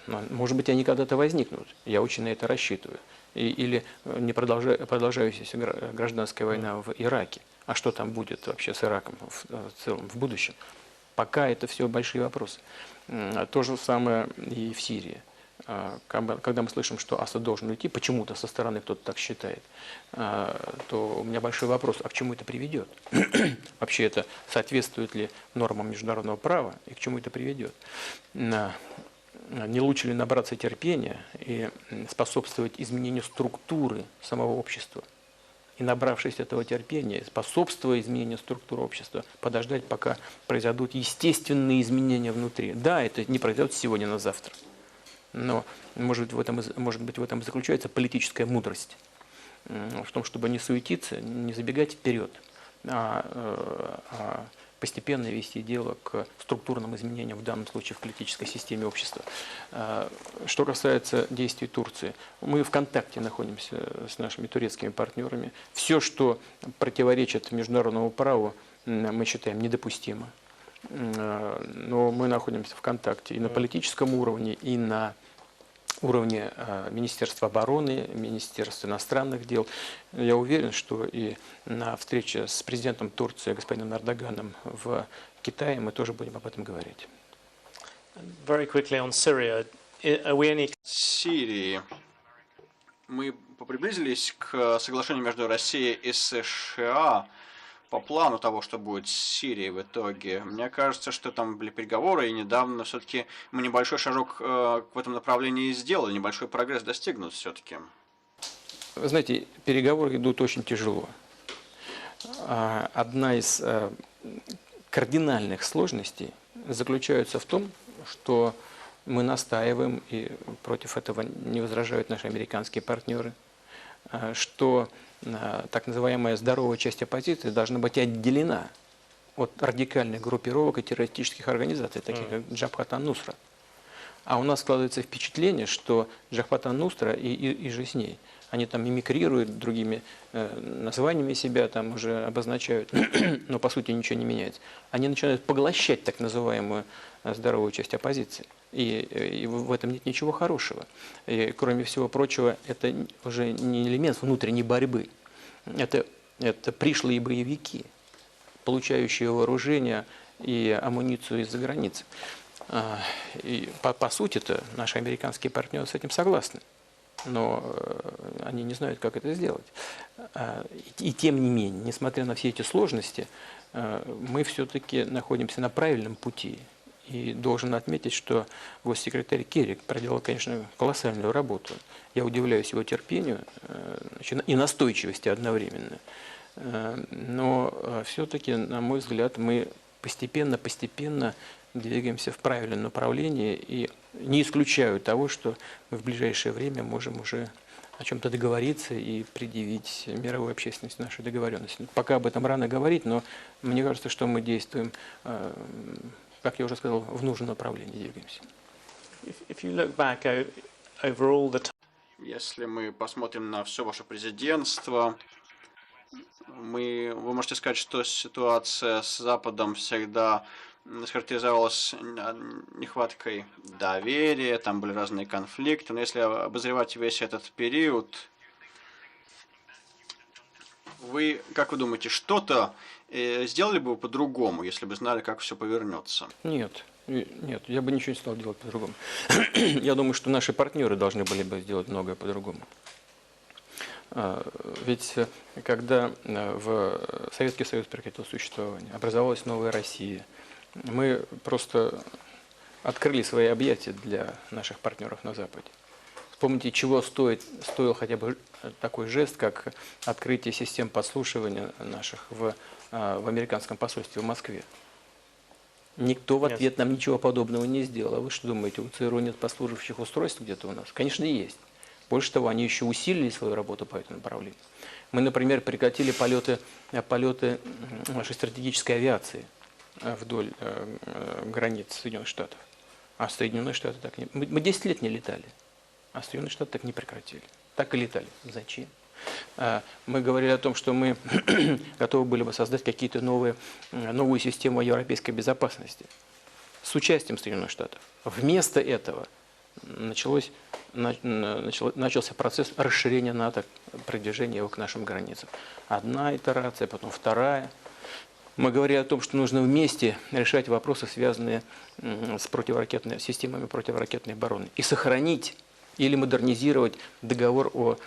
Может быть, они когда-то возникнут. Я очень на это рассчитываю. Или не продолжающаяся гражданская война в Ираке. А что там будет вообще с Ираком в целом в будущем? Пока это все большие вопросы. То же самое и в Сирии. Когда мы слышим, что Асад должен уйти, почему-то со стороны кто-то так считает, то у меня большой вопрос, а к чему это приведет? Вообще это соответствует ли нормам международного права и к чему это приведет? Не лучше ли набраться терпения и способствовать изменению структуры самого общества? И, набравшись этого терпения, способствуя изменению структуры общества, подождать, пока произойдут естественные изменения внутри. Да, это не произойдет сегодня на завтра. Но, может быть, в этом и заключается политическая мудрость. В том, чтобы не суетиться, не забегать вперед, а постепенно вести дело к структурным изменениям, в данном случае в политической системе общества. Что касается действий Турции, мы в контакте находимся с нашими турецкими партнерами. Все, что противоречит международному праву, мы считаем недопустимо. Но мы находимся в контакте и на политическом уровне, и на уровне Министерства обороны, Министерства иностранных дел. Я уверен, что и на встрече с президентом Турции, господином Эрдоганом в Китае мы тоже будем об этом говорить. Very quickly on Syria, are we any... Сирии. Мы приблизились к соглашению между Россией и США по плану того, что будет с Сирией в итоге. Мне кажется, что там были переговоры, и недавно все-таки мы небольшой шажок в этом направлении сделали, небольшой прогресс достигнут все-таки. Вы знаете, переговоры идут очень тяжело. Одна из кардинальных сложностей заключается в том, что мы настаиваем, и против этого не возражают наши американские партнеры, что так называемая здоровая часть оппозиции должна быть отделена от радикальных группировок и террористических организаций, таких как Джабхат ан-Нусра. А у нас складывается впечатление, что Джабхат ан-Нусра и же с ней, они там мимикрируют, другими названиями себя там уже обозначают, но по сути ничего не меняется. Они начинают поглощать так называемую здоровую часть оппозиции. И в этом нет ничего хорошего. И, кроме всего прочего, это уже не элемент внутренней борьбы. Это пришлые боевики, получающие вооружение и амуницию из-за границы. И по сути-то наши американские партнеры с этим согласны. Но они не знают, как это сделать. И тем не менее, несмотря на все эти сложности, мы все-таки находимся на правильном пути. И должен отметить, что госсекретарь Керри проделал, конечно, колоссальную работу. Я удивляюсь его терпению и настойчивости одновременно. Но все-таки, на мой взгляд, мы постепенно двигаемся в правильном направлении и не исключаю того, что мы в ближайшее время можем уже о чем-то договориться и предъявить мировой общественности наши договоренности. Пока об этом рано говорить, но мне кажется, что мы действуем, как я уже сказал, в нужном направлении двигаемся. If you look back over all the Если мы посмотрим на все ваше президентство, вы можете сказать, что ситуация с Западом всегда схарактеризовалась нехваткой доверия, там были разные конфликты, но если обозревать весь этот период, как вы думаете, что-то сделали бы вы по-другому, если бы знали, как все повернется? Нет, я бы ничего не стал делать по-другому. Я думаю, что наши партнеры должны были бы сделать многое по-другому. Ведь когда Советский Союз прекратил существование, образовалась новая Россия, мы просто открыли свои объятия для наших партнеров на Западе. Вспомните, чего стоил хотя бы такой жест, как открытие систем подслушивания наших в американском посольстве в Москве. Никто в ответ нам ничего подобного не сделал. А вы что думаете, у ЦРУ нет подслушивающих устройств где-то у нас? Конечно, есть. Больше того, они еще усилили свою работу по этому направлению. Мы, например, прекратили полеты нашей стратегической авиации вдоль границ Соединенных Штатов. А Соединенные Штаты так не... Мы 10 лет не летали, а Соединенные Штаты так не прекратили. Так и летали. Зачем? Мы говорили о том, что мы готовы были бы создать какие-то новую систему европейской безопасности с участием Соединенных Штатов. Вместо этого начался процесс расширения НАТО, продвижения его к нашим границам. Одна итерация, потом вторая. Мы говорили о том, что нужно вместе решать вопросы, связанные с системами противоракетной обороны, и сохранить или модернизировать договор о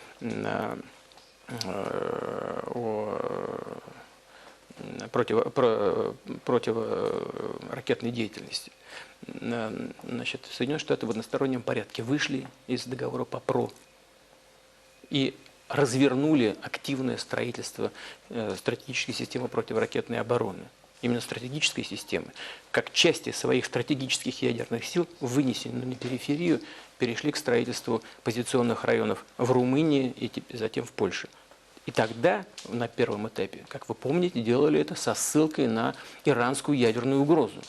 противоракетной деятельности. Значит, Соединенные Штаты в одностороннем порядке вышли из договора по ПРО и развернули активное строительство стратегической системы противоракетной обороны. Именно стратегической системы, как части своих стратегических ядерных сил, вынесены на периферию, перешли к строительству позиционных районов в Румынии и затем в Польше. И тогда, на первом этапе, как вы помните, делали это со ссылкой на иранскую ядерную угрозу.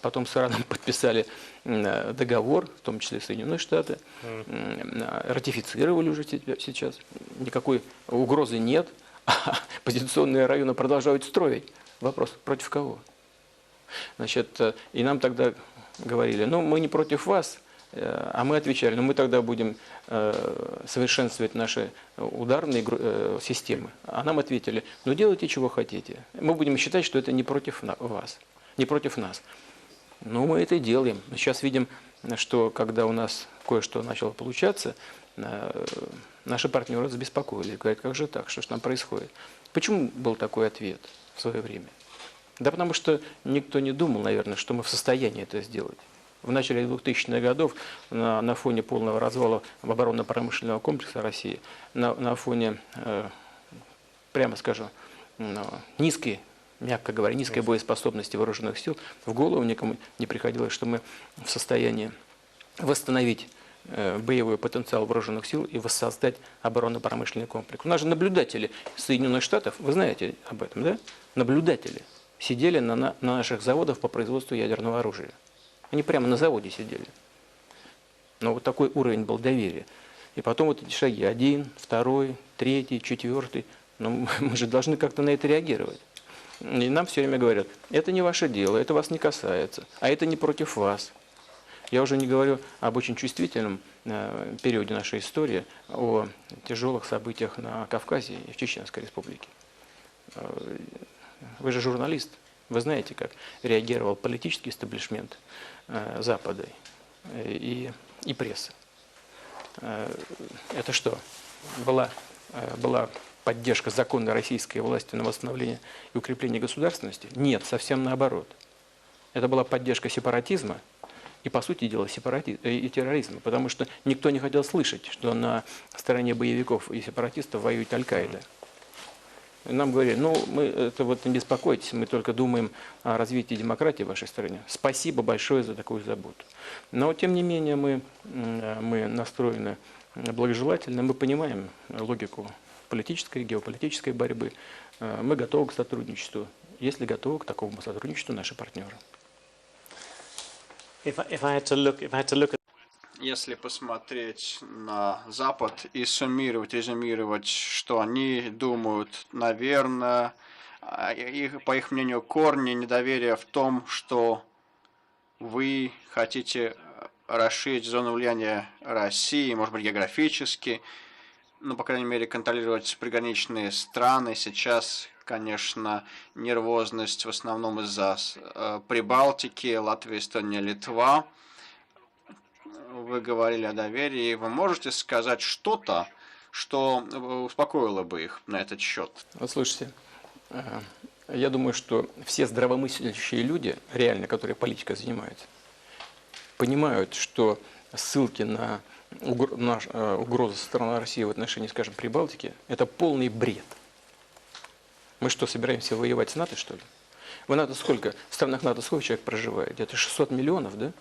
Потом с Ираном подписали договор, в том числе Соединенные Штаты, ратифицировали уже сейчас. Никакой угрозы нет, а позиционные районы продолжают строить. Вопрос, против кого? Значит, и нам тогда говорили, ну, мы не против вас, а мы отвечали, ну, мы тогда будем совершенствовать наши ударные системы. А нам ответили, ну, делайте, чего хотите. Мы будем считать, что это не против вас, не против нас. Ну, мы это и делаем. Сейчас видим, что когда у нас кое-что начало получаться, наши партнеры забеспокоились. Говорят, как же так, что же там происходит? Почему был такой ответ в свое время? Да потому что никто не думал, наверное, что мы в состоянии это сделать. В начале 2000-х годов на фоне полного развала оборонно-промышленного комплекса России, на фоне, прямо скажем, низкой, мягко говоря, низкой боеспособности вооруженных сил, в голову никому не приходилось, что мы в состоянии восстановить боевой потенциал вооруженных сил и воссоздать оборонно-промышленный комплекс. У нас же наблюдатели Соединенных Штатов, вы знаете об этом, да? Наблюдатели сидели на наших заводах по производству ядерного оружия. Они прямо на заводе сидели. Но вот такой уровень был доверия. И потом вот эти шаги, 1, 2, 3, 4. Но мы же должны как-то на это реагировать. И нам все время говорят, это не ваше дело, это вас не касается, а это не против вас. Я уже не говорю об очень чувствительном периоде нашей истории, о тяжелых событиях на Кавказе и в Чеченской республике. Вы же журналист, Вы знаете, как реагировал политический истеблишмент Запада и пресса. Это что? Была поддержка законной российской власти на восстановление и укрепление государственности? Нет, совсем наоборот. Это была поддержка сепаратизма и, по сути дела, и терроризма, потому что никто не хотел слышать, что на стороне боевиков и сепаратистов воюет Аль-Каида. Нам говорили, не беспокойтесь, мы только думаем о развитии демократии в вашей стране. Спасибо большое за такую заботу. Но, тем не менее, мы настроены благожелательно, мы понимаем логику политической, геополитической борьбы. Мы готовы к сотрудничеству, если готовы к такому сотрудничеству наши партнеры. Если посмотреть на Запад и резюмировать, что они думают, наверное, по их мнению, корни недоверия в том, что вы хотите расширить зону влияния России, может быть, географически, по крайней мере, контролировать приграничные страны. Сейчас, конечно, нервозность в основном из-за Прибалтики, Латвия, Эстония, Литва. Вы говорили о доверии. Вы можете сказать что-то, что успокоило бы их на этот счет? Вот слушайте, я думаю, что все здравомыслящие люди, реально, которые политикой занимаются, понимают, что ссылки на угрозу со стороны России в отношении, скажем, Прибалтики, это полный бред. Мы что, собираемся воевать с НАТО, что ли? В НАТО сколько? В странах НАТО сколько человек проживает? Где-то 600 миллионов, да?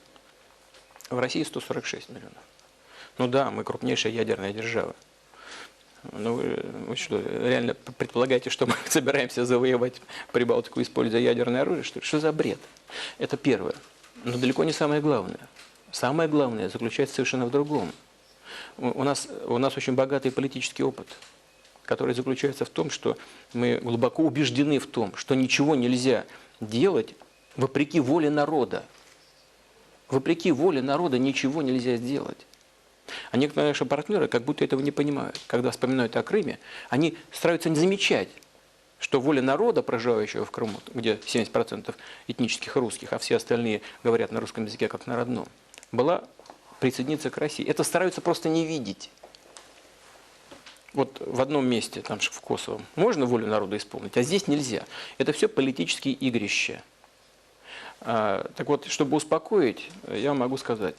В России 146 миллионов. Ну да, мы крупнейшая ядерная держава. Ну вы что, реально предполагаете, что мы собираемся завоевать Прибалтику, используя ядерное оружие, что ли? Что за бред? Это первое. Но далеко не самое главное. Самое главное заключается совершенно в другом. У нас очень богатый политический опыт, который заключается в том, что мы глубоко убеждены в том, что ничего нельзя делать вопреки воле народа. Вопреки воле народа ничего нельзя сделать. А некоторые наши партнеры как будто этого не понимают. Когда вспоминают о Крыме, они стараются не замечать, что воля народа, проживающего в Крыму, где 70% этнических русских, а все остальные говорят на русском языке как на родном, была присоединиться к России. Это стараются просто не видеть. Вот в одном месте, там в Косово, можно волю народа исполнить, а здесь нельзя. Это все политические игрища. Так вот, чтобы успокоить, я могу сказать,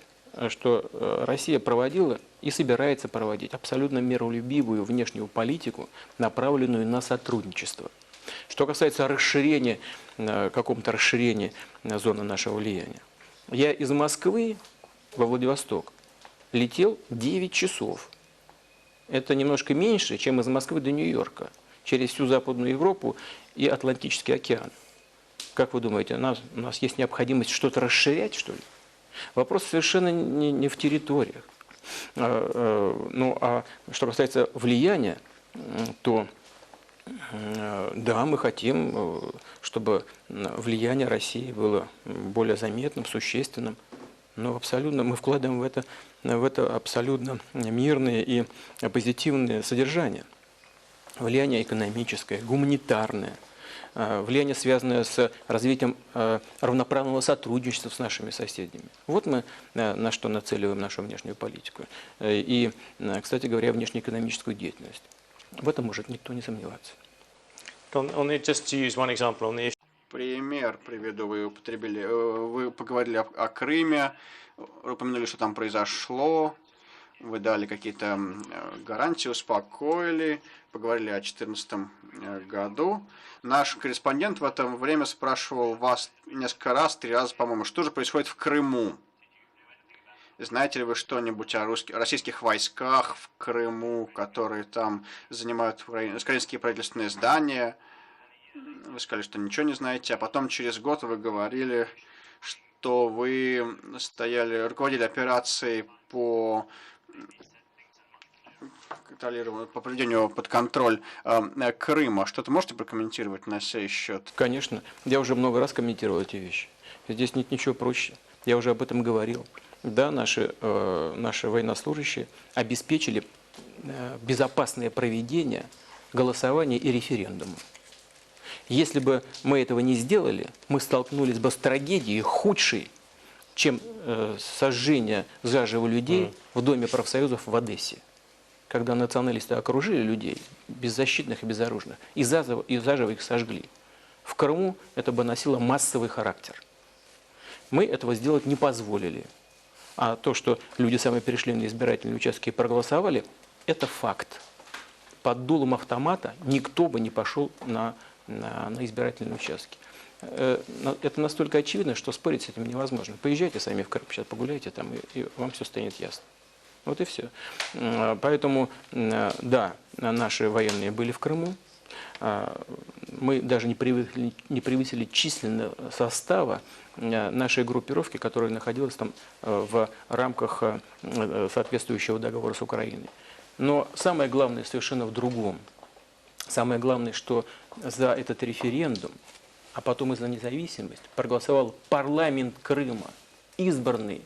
что Россия проводила и собирается проводить абсолютно миролюбивую внешнюю политику, направленную на сотрудничество. Что касается расширения, какого-то расширения зоны нашего влияния. Я из Москвы во Владивосток летел 9 часов. Это немножко меньше, чем из Москвы до Нью-Йорка, через всю Западную Европу и Атлантический океан. Как вы думаете, у нас есть необходимость что-то расширять, что ли? Вопрос совершенно не в территориях. А что касается влияния, то да, мы хотим, чтобы влияние России было более заметным, существенным. Но абсолютно мы вкладываем в это абсолютно мирное и позитивное содержание. Влияние экономическое, гуманитарное, влияние, связанное с развитием равноправного сотрудничества с нашими соседями. Вот мы на что нацеливаем нашу внешнюю политику. И, кстати говоря, внешнеэкономическую деятельность. В этом может никто не сомневаться. Пример приведу, вы поговорили о Крыме, упомянули, что там произошло, вы дали какие-то гарантии, успокоили, поговорили о 2014 году. Наш корреспондент в это время спрашивал вас несколько раз, 3 раза, по-моему, что же происходит в Крыму? Знаете ли вы что-нибудь о российских войсках в Крыму, которые там занимают украинские правительственные здания? Вы сказали, что ничего не знаете, а потом через год вы говорили, что вы руководили операцией по приведению под контроль Крыма. Что-то можете прокомментировать на сей счет? Конечно. Я уже много раз комментировал эти вещи. Здесь нет ничего проще. Я уже об этом говорил. Да, наши военнослужащие обеспечили безопасное проведение голосования и референдума. Если бы мы этого не сделали, мы столкнулись бы с трагедией худшей, чем сожжение заживо людей в Доме профсоюзов в Одессе, когда националисты окружили людей, беззащитных и безоружных, и заживо их сожгли. В Крыму это бы носило массовый характер. Мы этого сделать не позволили. А то, что люди сами перешли на избирательные участки и проголосовали, это факт. Под дулом автомата никто бы не пошел на избирательные участки. Это настолько очевидно, что спорить с этим невозможно. Поезжайте сами в Крым, сейчас погуляйте там, и вам все станет ясно. Вот и все. Поэтому, да, наши военные были в Крыму. Мы даже не превысили численного состава нашей группировки, которая находилась там в рамках соответствующего договора с Украиной. Но самое главное совершенно в другом. Самое главное, что за этот референдум, а потом и за независимость, проголосовал парламент Крыма, избранный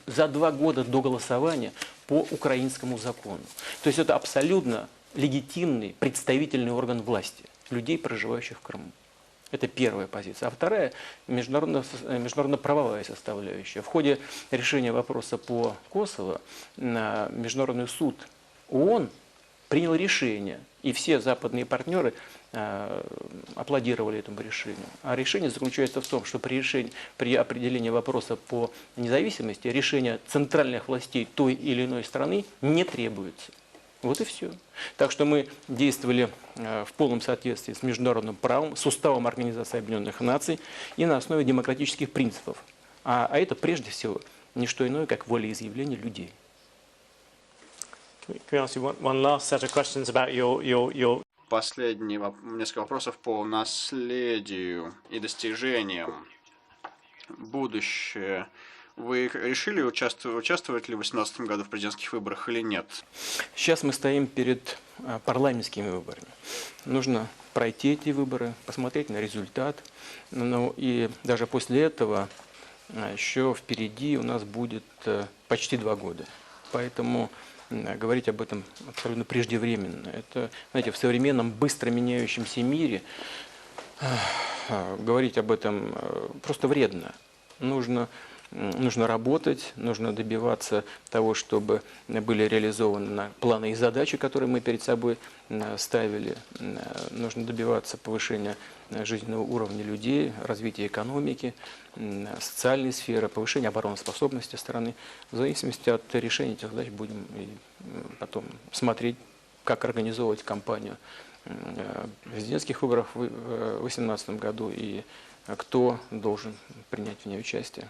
за 2 года до голосования по украинскому закону. То есть это абсолютно легитимный представительный орган власти людей, проживающих в Крыму. Это первая позиция. А вторая – международно-правовая составляющая. В ходе решения вопроса по Косово Международный суд ООН принял решение, и все западные партнеры аплодировали этому решению. А решение заключается в том, что при определении вопроса по независимости решение центральных властей той или иной страны не требуется. Вот и все. Так что мы действовали в полном соответствии с международным правом, с уставом Организации Объединенных Наций и на основе демократических принципов. А это прежде всего не что иное, как волеизъявление людей. Can we ask you one last set of questions about your Последние несколько вопросов по наследию и достижениям. Будущее. Вы решили, участвовать ли в 2018 году в президентских выборах или нет? Сейчас мы стоим перед парламентскими выборами. Нужно пройти эти выборы, посмотреть на результат. Ну, и даже после этого еще впереди у нас будет почти 2 года. Поэтому говорить об этом абсолютно преждевременно. Это, знаете, в современном быстро меняющемся мире говорить об этом просто вредно. Нужно работать, нужно добиваться того, чтобы были реализованы планы и задачи, которые мы перед собой ставили. Нужно добиваться повышения жизненного уровня людей, развития экономики, социальной сферы, повышения обороноспособности страны. В зависимости от решения этих задач будем потом смотреть, как организовывать кампанию президентских выборов в 2018 году и кто должен принять в ней участие.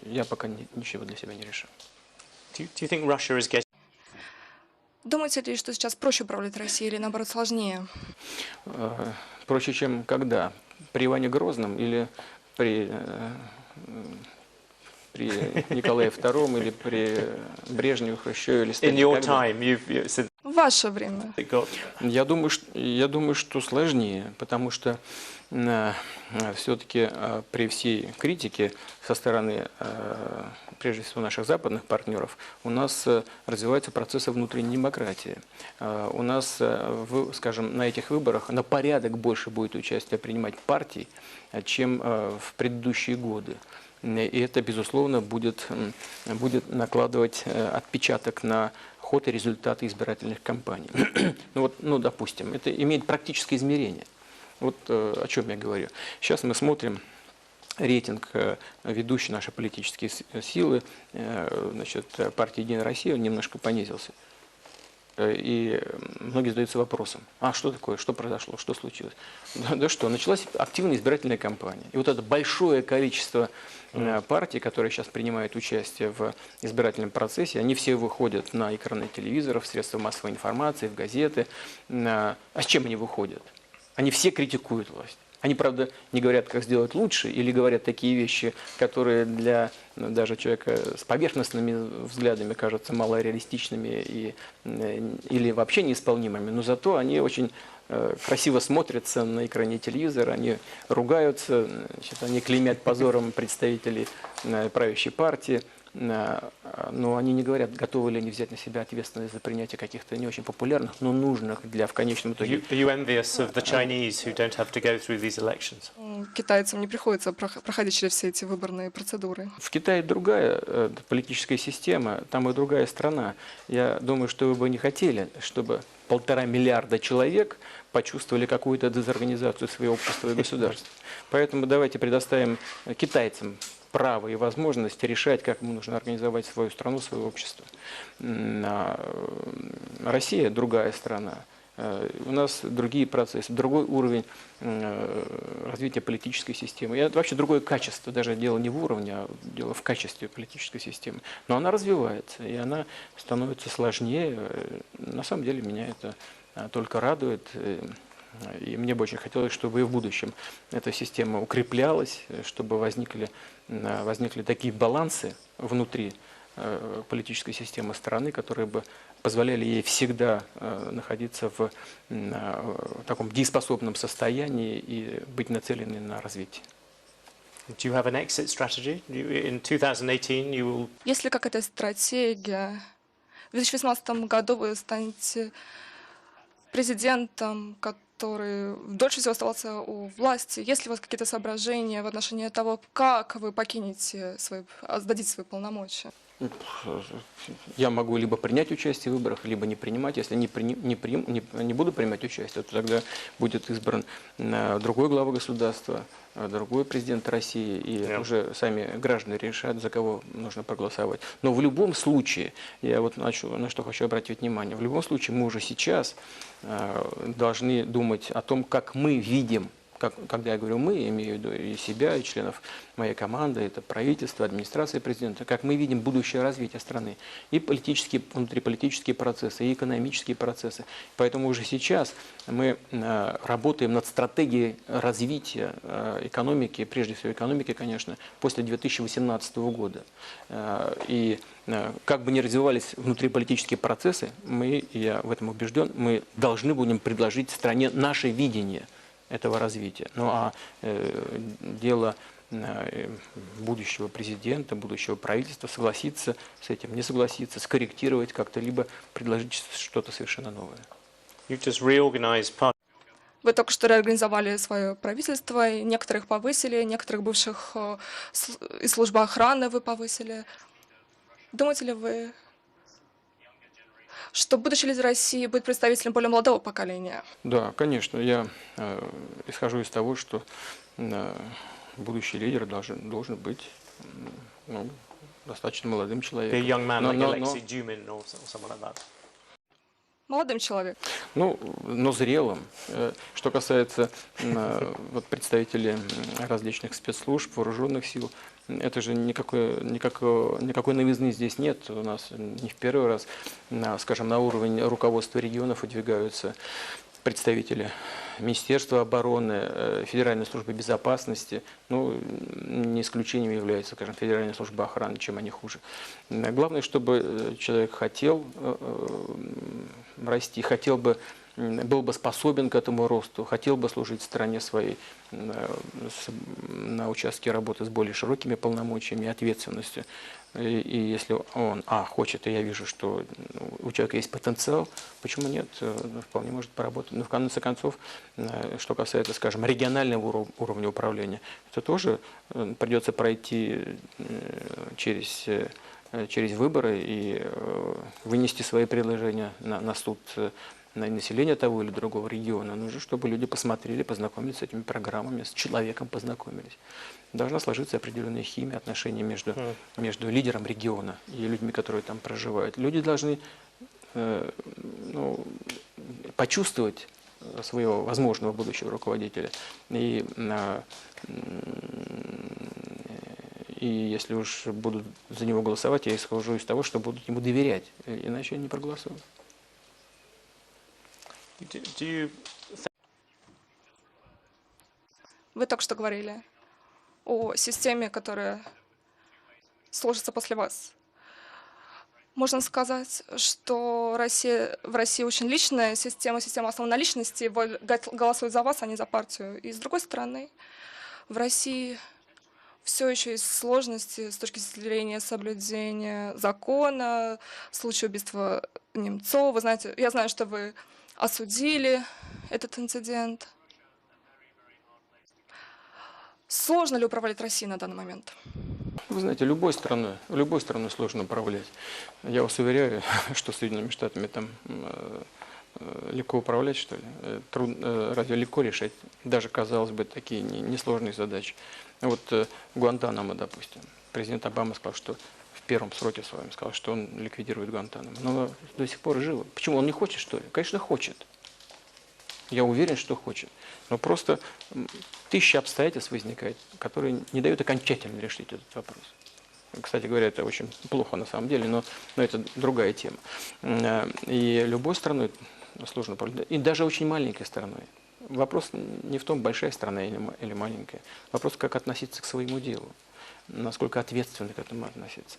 Я пока ничего для себя не решил. do you think Russia is getting Думаете ли, что сейчас проще управлять Россией или, наоборот, сложнее? Проще, чем когда? При Иване Грозном или при Николае II или при Брежневе, Хрущеве или in Сталине? your Когда? time since В ваше время. it got Я думаю, что сложнее, потому что все-таки при всей критике со стороны, прежде всего, наших западных партнеров, у нас развиваются процессы внутренней демократии. У нас, скажем, на этих выборах на порядок больше будет участие принимать партий, чем в предыдущие годы. И это, безусловно, будет накладывать отпечаток на ход и результаты избирательных кампаний. Допустим, это имеет практическое измерение. Вот о чем я говорю. Сейчас мы смотрим рейтинг ведущей нашей политические силы, партии «Единая Россия», он немножко понизился. И многие задаются вопросом, что такое, что произошло, что случилось? Да что, началась активная избирательная кампания. И вот это большое количество партий, которые сейчас принимают участие в избирательном процессе, они все выходят на экраны телевизоров, в средства массовой информации, в газеты. А с чем они выходят? Они все критикуют власть. Они, правда, не говорят, как сделать лучше, или говорят такие вещи, которые для даже человека с поверхностными взглядами кажутся малореалистичными или вообще неисполнимыми. Но зато они очень красиво смотрятся на экране телевизора, они ругаются, они клеймят позором представителей правящей партии. но они не говорят, готовы ли они взять на себя ответственность за принятие каких-то не очень популярных, но нужных для в конечном итоге. Are you envious of the Chinese who don't have to go through these elections? Китайцам не приходится проходить через все эти выборные процедуры. В Китае другая политическая система, там и другая страна. Я думаю, что вы бы не хотели, чтобы 1,5 миллиарда человек почувствовали какую-то дезорганизацию своего общества и государства. Поэтому давайте предоставим китайцам право и возможность решать, как ему нужно организовать свою страну, свое общество. Россия другая страна. У нас другие процессы, другой уровень развития политической системы. И это вообще другое качество. Даже дело не в уровне, а дело в качестве политической системы. Но она развивается, и она становится сложнее. На самом деле меня это только радует. И мне бы очень хотелось, чтобы и в будущем эта система укреплялась, чтобы возникли такие балансы внутри политической системы страны, которые бы позволяли ей всегда находиться в таком дееспособном состоянии и быть нацеленной на развитие. Do you have an exit strategy? In 2018 you will... Есть ли какая-то стратегия? В 2018 году вы станете президентом, который дольше всего оставался у власти. Есть ли у вас какие-то соображения в отношении того, как вы сдадите свои полномочия? Я могу либо принять участие в выборах, либо не принимать. Если не буду принимать участие, то тогда будет избран другой глава государства, другой президент России, и уже сами граждане решат, за кого нужно проголосовать. Но в любом случае, я вот на что хочу обратить внимание, в любом случае мы уже сейчас должны думать о том, как мы видим. Когда я говорю «мы», я имею в виду и себя, и членов моей команды, это правительство, администрация президента, как мы видим будущее развитие страны, и политические, внутриполитические процессы, и экономические процессы. Поэтому уже сейчас мы работаем над стратегией развития экономики, прежде всего экономики, конечно, после 2018 года. И как бы ни развивались внутриполитические процессы, я в этом убежден, мы должны будем предложить стране наше видение этого развития. Ну а дело будущего президента, будущего правительства согласиться с этим, не согласиться, скорректировать как-то, либо предложить что-то совершенно новое. Вы только что реорганизовали свое правительство, и некоторых повысили, некоторых бывших из службы охраны вы повысили. Думаете ли вы, что будущий лидер России будет представителем более молодого поколения? Да, конечно. Я исхожу из того, что будущий лидер должен быть достаточно молодым человеком. Молодым человеком. Но зрелым. Что касается представителей различных спецслужб, вооруженных сил, это же никакой новизны здесь нет. У нас не в первый раз, скажем, на уровень руководства регионов выдвигаются представители Министерства обороны, Федеральной службы безопасности. Не исключением является, скажем, Федеральная служба охраны, чем они хуже. Главное, чтобы человек хотел расти, был бы способен к этому росту, хотел бы служить стране своей на участке работы с более широкими полномочиями и ответственностью. И если он хочет, и я вижу, что у человека есть потенциал, почему нет, вполне может поработать. Но в конце концов, что касается, скажем, регионального уровня управления, это тоже придется пройти через выборы и вынести свои предложения на суд на население того или другого региона. Нужно, чтобы люди посмотрели, познакомились с этими программами, с человеком познакомились. Должна сложиться определенная химия, отношения между лидером региона и людьми, которые там проживают. Люди должны почувствовать своего возможного будущего руководителя. И если уж будут за него голосовать, я исхожу из того, что будут ему доверять, иначе они не проголосуют. Вы только что говорили о системе, которая сложится после вас. Можно сказать, что в России очень личная система основана на личности, голосуют за вас, а не за партию. И с другой стороны, в России все еще есть сложности с точки зрения соблюдения закона, в случае убийства Немцова. Вы знаете, я знаю, что вы осудили этот инцидент. Сложно ли управлять Россией на данный момент? Вы знаете, любой страной сложно управлять. Я вас уверяю, что Соединенными Штатами там легко управлять, что ли? Разве легко решать даже, казалось бы, такие несложные задачи? Вот Гуантанамо, допустим. Президент Обама сказал, что в первом сроке своем сказал, что он ликвидирует Гуантанамо. Но до сих пор живо. Почему? Он не хочет, что ли? Конечно, хочет. Я уверен, что хочет. Но просто тысяча обстоятельств возникает, которые не дают окончательно решить этот вопрос. Кстати говоря, это очень плохо на самом деле, но это другая тема. И любой страной сложно управлять. И даже очень маленькой страной. Вопрос не в том, большая страна или маленькая. Вопрос, как относиться к своему делу. Насколько ответственно к этому относиться.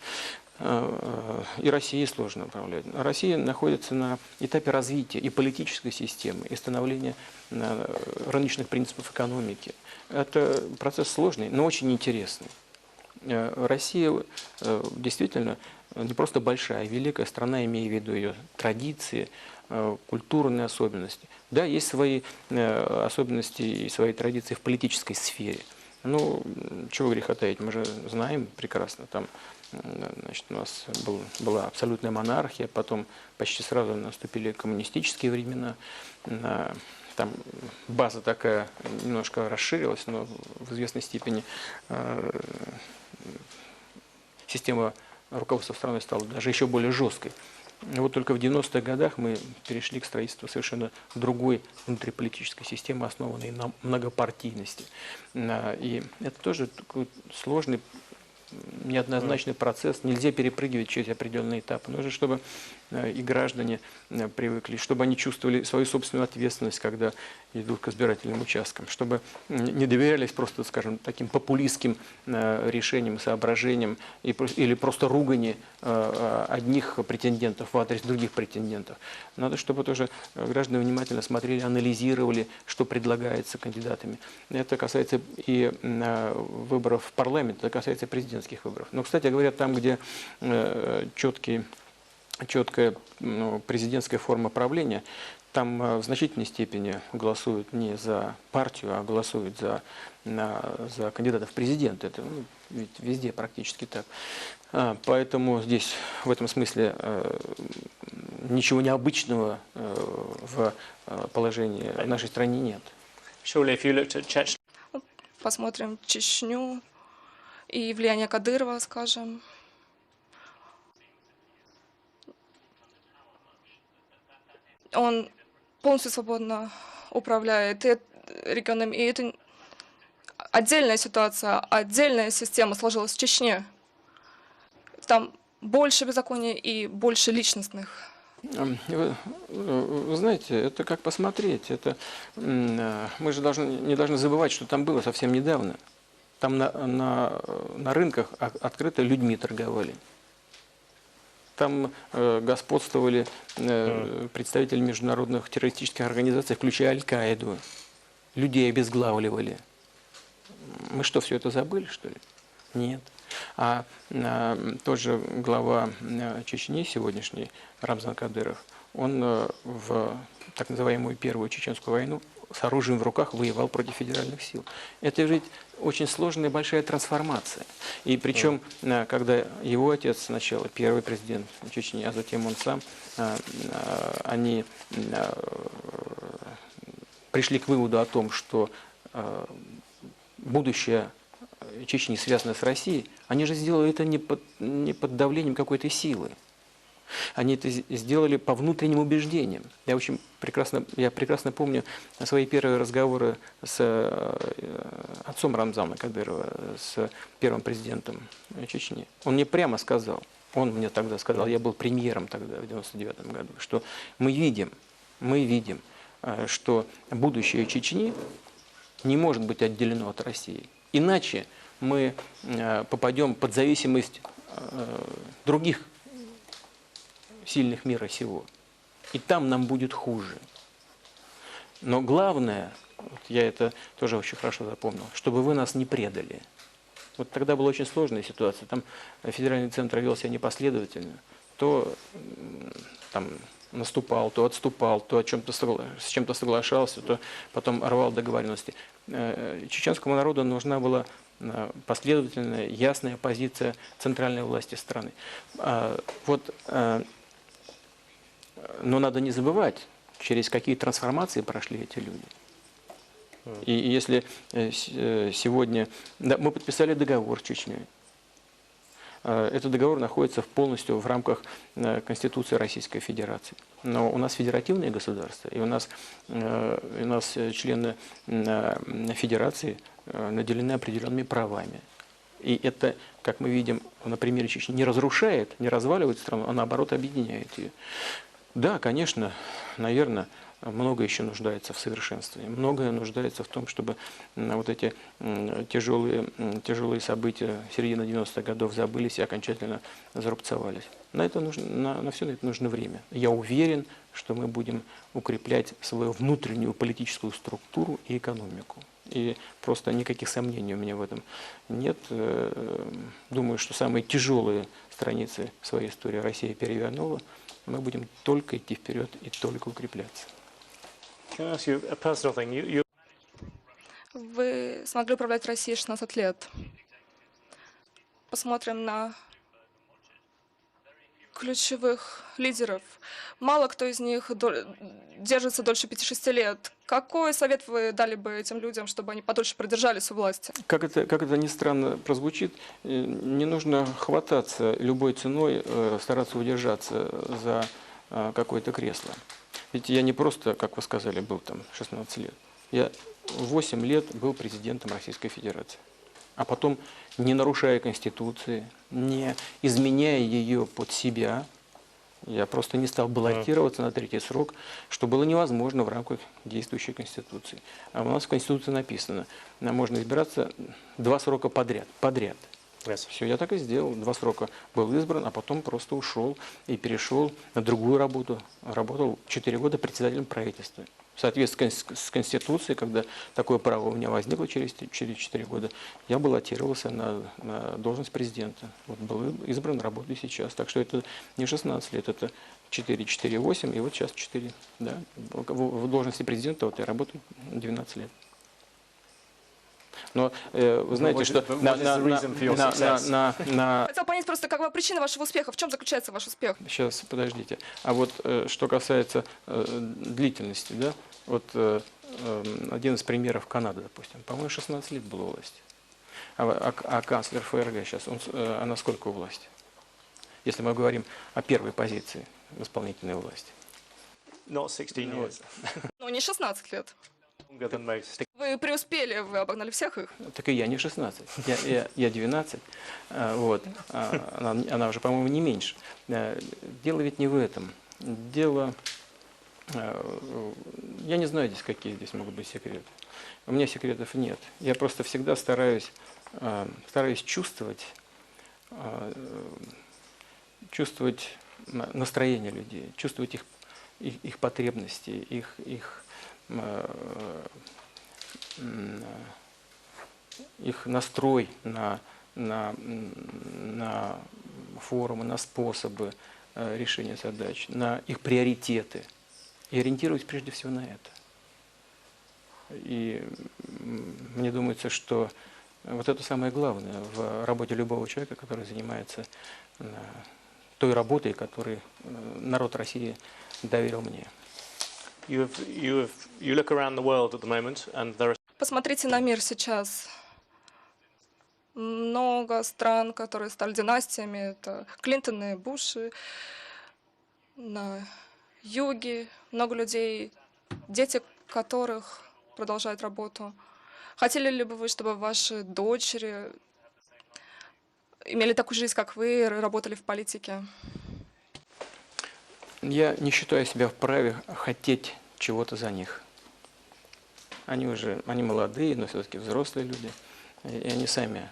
И России сложно управлять. Россия находится на этапе развития и политической системы, и становления рыночных принципов экономики. Это процесс сложный, но очень интересный. Россия действительно не просто большая, а великая страна, имея в виду ее традиции, культурные особенности. Да, есть свои особенности и свои традиции в политической сфере. Ну, чего греха таить, мы же знаем прекрасно, там, значит, у нас была абсолютная монархия, потом почти сразу наступили коммунистические времена, там база такая немножко расширилась, но в известной степени система руководства страной стала даже еще более жесткой. Вот только в 90-х годах мы перешли к строительству совершенно другой внутриполитической системы, основанной на многопартийности. И это тоже такой сложный, неоднозначный процесс. Нельзя перепрыгивать через определенные этапы. Нужно, чтобы и граждане привыкли, чтобы они чувствовали свою собственную ответственность, когда идут к избирательным участкам, чтобы не доверялись просто, скажем, таким популистским решениям, соображениям или просто ругани одних претендентов в адрес других претендентов. Надо, чтобы тоже граждане внимательно смотрели, анализировали, что предлагается кандидатами. Это касается и выборов в парламент, это касается президентских выборов. Но, кстати говоря, там, где четкая президентская форма правления, там в значительной степени голосуют не за партию, а голосуют за кандидатов в президенты. Это ведь везде практически так. Поэтому здесь в этом смысле ничего необычного в положении в нашей стране нет. Surely, if you looked at Chechnya, Посмотрим Чечню и влияние Кадырова, скажем. Он полностью свободно управляет регионом, и это отдельная ситуация, отдельная система сложилась в Чечне. Там больше беззакония и больше личностных. Вы знаете, это как посмотреть. Мы же не должны забывать, что там было совсем недавно. Там на рынках открыто людьми торговали. Там господствовали представители международных террористических организаций, включая Аль-Каиду. Людей обезглавливали. Мы что, все это забыли, что ли? Нет. А тот же глава Чечни сегодняшний, Рамзан Кадыров, он в так называемую Первую Чеченскую войну с оружием в руках воевал против федеральных сил. Это ведь очень сложная большая трансформация. И причем, когда его отец сначала, первый президент Чечни, а затем он сам, они пришли к выводу о том, что будущее Чечни связано с Россией, они же сделали это не под давлением какой-то силы. Они это сделали по внутренним убеждениям. Я прекрасно помню свои первые разговоры с отцом Рамзана Кадырова, с первым президентом Чечни. Он мне прямо сказал, он мне тогда сказал, я был премьером тогда, в 99 году, что мы видим, что будущее Чечни не может быть отделено от России. Иначе мы попадем под зависимость других сильных мира сего. И там нам будет хуже. Но главное, вот я это тоже очень хорошо запомнил, чтобы вы нас не предали. Вот тогда была очень сложная ситуация. Там федеральный центр вел себя непоследовательно. То там наступал, то отступал, то с чем-то соглашался, то потом рвал договоренности. Чеченскому народу нужна была последовательная, ясная позиция центральной власти страны. Но надо не забывать, через какие трансформации прошли эти люди. И если сегодня... Да, мы подписали договор с Чечней. Этот договор находится полностью в рамках Конституции Российской Федерации. Но у нас федеративное государство, и у нас члены Федерации наделены определенными правами. И это, как мы видим на примере Чечни, не разрушает, не разваливает страну, а наоборот объединяет ее. Да, конечно, наверное, многое еще нуждается в совершенствовании. Многое нуждается в том, чтобы вот эти тяжелые события середины 90-х годов забылись и окончательно зарубцевались. На все это нужно время. Я уверен, что мы будем укреплять свою внутреннюю политическую структуру и экономику. И просто никаких сомнений у меня в этом нет. Думаю, что самые тяжелые страницы своей истории Россия перевернула. Мы будем только идти вперед и только укрепляться. Can I ask you a personal thing? Вы смогли управлять Россией 16 лет. Посмотрим на ключевых лидеров. Мало кто из них держится дольше 5-6 лет. Какой совет вы дали бы этим людям, чтобы они подольше продержались у власти? Как это ни странно прозвучит, не нужно хвататься любой ценой, стараться удержаться за какое-то кресло. Ведь я не просто, как вы сказали, был там 16 лет. Я 8 лет был президентом Российской Федерации. А потом, не нарушая Конституции, не изменяя ее под себя, я просто не стал баллотироваться на третий срок, что было невозможно в рамках действующей Конституции. А у нас в Конституции написано, можно избираться 2 срока подряд. Yes. Все, я так и сделал. 2 срока был избран, а потом просто ушел и перешел на другую работу. Работал 4 года председателем правительства. В соответствии с Конституцией, когда такое право у меня возникло через 4 года, я баллотировался на должность президента. Вот был избран, работаю сейчас. Так что это не 16 лет, это 4, 8, и вот сейчас 4. Да? В должности президента вот я работаю 12 лет. Но вы знаете, что Хотел понять просто, какова причина вашего успеха, в чем заключается ваш успех? Сейчас, подождите. А вот что касается длительности, да, вот один из примеров Канады, допустим, по-моему, 16 лет было у власти. А канцлер ФРГ сейчас, она сколько у власти? Если мы говорим о первой позиции в исполнительной власти. Not 16 years. Ну, не 16 лет. Longer than most. Вы преуспели, вы обогнали всех их. Так и я не 16, я 12, вот, она уже, по-моему, не меньше. Дело ведь не в этом. Дело, я не знаю, какие здесь могут быть секреты. У меня секретов нет. Я просто всегда стараюсь чувствовать настроение людей, чувствовать их потребности, их настрой на форумы, на способы решения задач, на их приоритеты. И ориентируюсь прежде всего на это. И мне думается, что вот это самое главное в работе любого человека, который занимается той работой, которую народ России доверил мне. You look around the world at the moment, and there are Посмотрите на мир сейчас. Много стран, которые стали династиями. Это Клинтоны, Буши. На юге много людей, дети которых продолжают работу. Хотели ли бы вы, чтобы ваши дочери имели такую жизнь, как вы, работали в политике? Я не считаю себя вправе хотеть чего-то за них. Они молодые, но все-таки взрослые люди. И они сами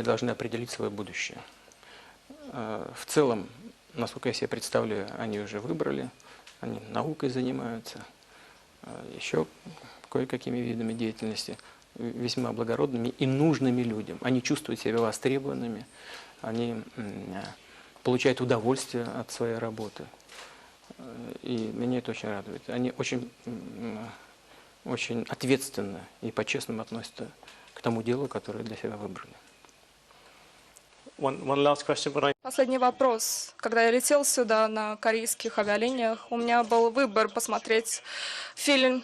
должны определить свое будущее. В целом, насколько я себе представляю, они уже выбрали, они наукой занимаются, еще кое-какими видами деятельности. весьма благородными и нужными людям. Они чувствуют себя востребованными, они получают удовольствие от своей работы. И меня это очень радует. Они очень ответственно и по-честному относятся к тому делу, которое для себя выбрали. One last question. Последний вопрос. Когда я летел сюда на корейских авиалиниях, у меня был выбор посмотреть фильм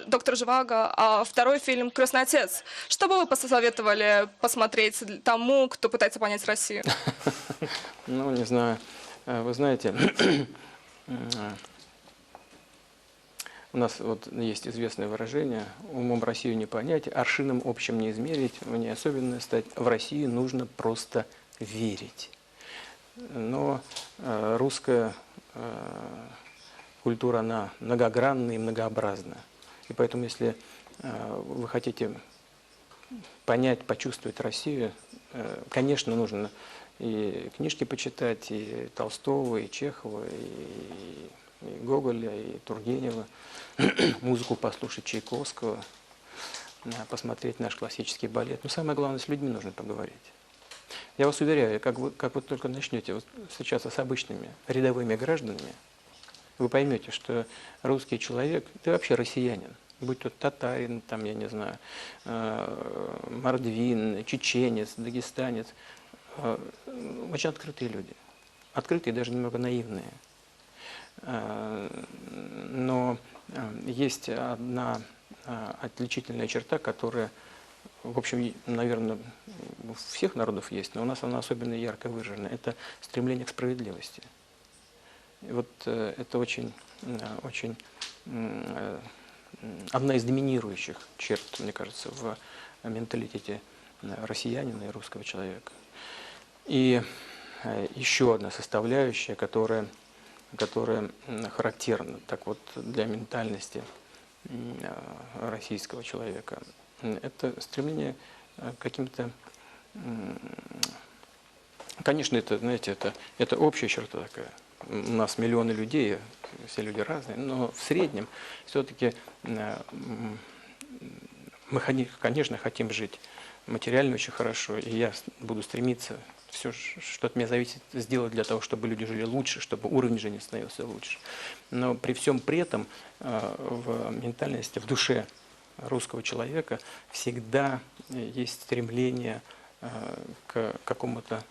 «Доктор Живаго», а второй фильм «Крестный отец». Что бы вы посоветовали посмотреть тому, кто пытается понять Россию? Ну, не знаю. Вы знаете, у нас вот есть известное выражение: умом Россию не понять, аршином общим не измерить, мне особенно стать. В Россию нужно просто верить. Но русская культура, она многогранна и многообразна. И поэтому, если вы хотите понять, почувствовать Россию, конечно, нужно и книжки почитать, и Толстого, и Чехова, и Гоголя, и Тургенева, музыку послушать Чайковского, посмотреть наш классический балет. Но самое главное, с людьми нужно поговорить. Я вас уверяю, как вы только начнете вот встречаться с обычными рядовыми гражданами, вы поймете, что русский человек, ты вообще россиянин, будь то татарин, там, я не знаю, мордвин, чеченец, дагестанец, очень открытые люди. Открытые, даже немного наивные. Но есть одна отличительная черта, которая, в общем, наверное, у всех народов есть, но у нас она особенно ярко выражена. Это стремление к справедливости. И вот это очень одна из доминирующих черт, мне кажется, в менталитете россиянина и русского человека. И еще одна составляющая, которая характерна так вот для ментальности российского человека, это стремление к каким-то, конечно, это, знаете, это общая черта такая. У нас миллионы людей, все люди разные, но в среднем все-таки мы, конечно, хотим жить материально очень хорошо, и я буду стремиться все, что от меня зависит, сделать для того, чтобы люди жили лучше, чтобы уровень жизни становился лучше. Но при всем при этом в ментальности, в душе русского человека всегда есть стремление к какому-то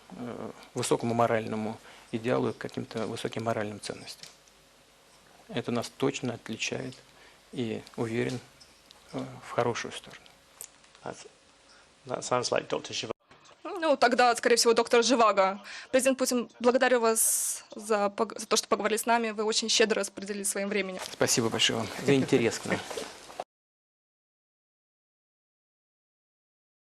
высокому моральному идеалу, к каким-то высоким моральным ценностям. Это нас точно отличает и уверен в хорошую сторону. That sounds like Dr. Shiva. Ну, тогда, скорее всего, доктор Живаго. Президент Путин, благодарю вас за то, что поговорили с нами. Вы очень щедро распределили своим временем. Спасибо большое вам за интерес к нам.